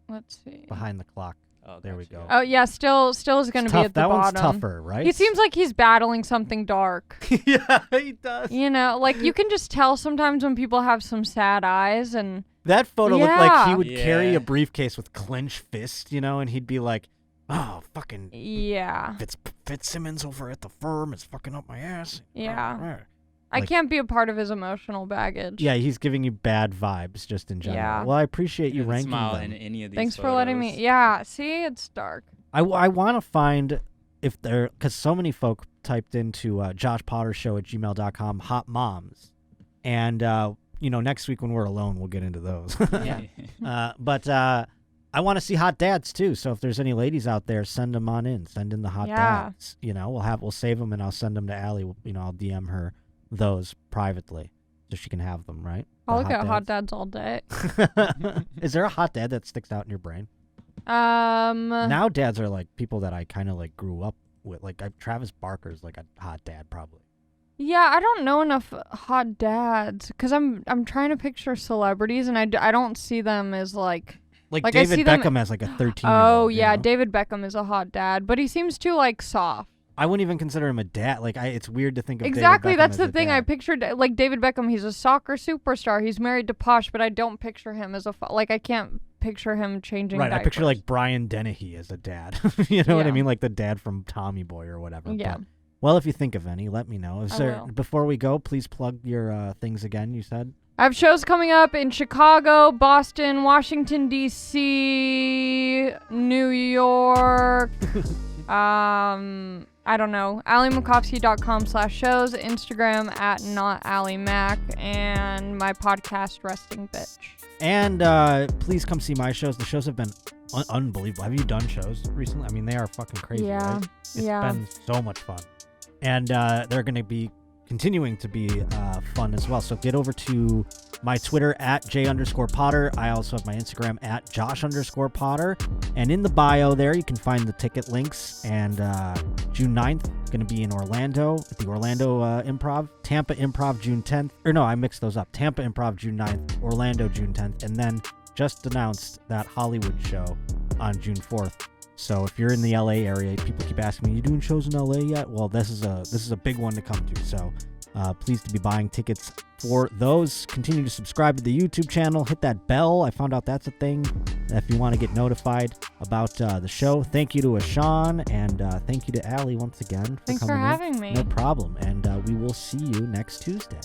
let's see. Behind the clock. Oh, There we gotcha. go. Oh yeah, still is going to be Tough. at the That bottom. one's tougher, right? He seems like he's battling something dark. Yeah, he does. You know, like you can just tell sometimes when people have some sad eyes and That photo looked like he Yeah. would carry Yeah. a briefcase with clenched fists, and he'd be like, "Oh, fucking yeah. Fitzsimmons over at the firm is fucking up my ass." Yeah. I Like- can't be a part of his emotional baggage. Yeah, he's giving you bad vibes just in general. Yeah. Well, I appreciate you Doesn't ranking smile them. in any of these Thanks for letting me. photos. Yeah, see, it's dark. I want to find if there, because so many folk typed into joshpottershow@gmail.com hot moms, and next week when we're alone we'll get into those. Yeah. But I want to see hot dads too. So if there's any ladies out there, send them on in. Send in the hot Yeah. dads. We'll save them and I'll send them to Allie. I'll DM her those privately so she can have them. Right? The I'll look at hot dads all day. Is there a hot dad that sticks out in your brain? Now Now dads are like people that I kind of like grew up with. Like Travis Barker's like a hot dad probably. yeah, I don't know enough hot dads because I'm trying to picture celebrities and I don't see them as like Like I David see them- Beckham as like a 13-year-old. Oh yeah, David Beckham is a hot dad, but he seems too like soft. I wouldn't even consider him a dad. Like it's weird to think of Exactly, David Beckham that's as the a thing. I dad. pictured like David Beckham. He's a soccer superstar. He's married to Posh, but I don't picture him as like I can't picture him changing. Right, I picture diapers. like Brian Dennehy as a dad. You know what I Yeah. mean? Like the dad from Tommy Boy or whatever. Yeah. But, well, if you think of any, let me know. I will. Before we go, please plug your things again, you said? I have shows coming up in Chicago, Boston, Washington D.C., New York. I don't know. AliMacofsky.com/shows, Instagram @NotAliMac, and my podcast Resting Bitch. And please come see my shows. The shows have been unbelievable. Have you done shows recently? I mean, they are fucking crazy, Yeah, right? It's yeah. been so much fun. And they're going to be continuing to be fun as well. So get over to my Twitter @J_Potter. I also have my Instagram @Josh_Potter. And in the bio there, you can find the ticket links. And June 9th, going to be in Orlando at the Orlando Improv. Tampa Improv June 10th. Or no, I mixed those up. Tampa Improv June 9th, Orlando June 10th. And then just announced that Hollywood show on June 4th. So if you're in the LA area, people keep asking me, "You doing shows in LA yet?" Well, this is a big one to come to. So pleased to be buying tickets for those. Continue to subscribe to the YouTube channel. Hit that bell. I found out that's a thing if you want to get notified about the show. Thank you to Ashan, and thank you to Allie once again for Thanks for coming in. having me. No problem. And we will see you next Tuesday.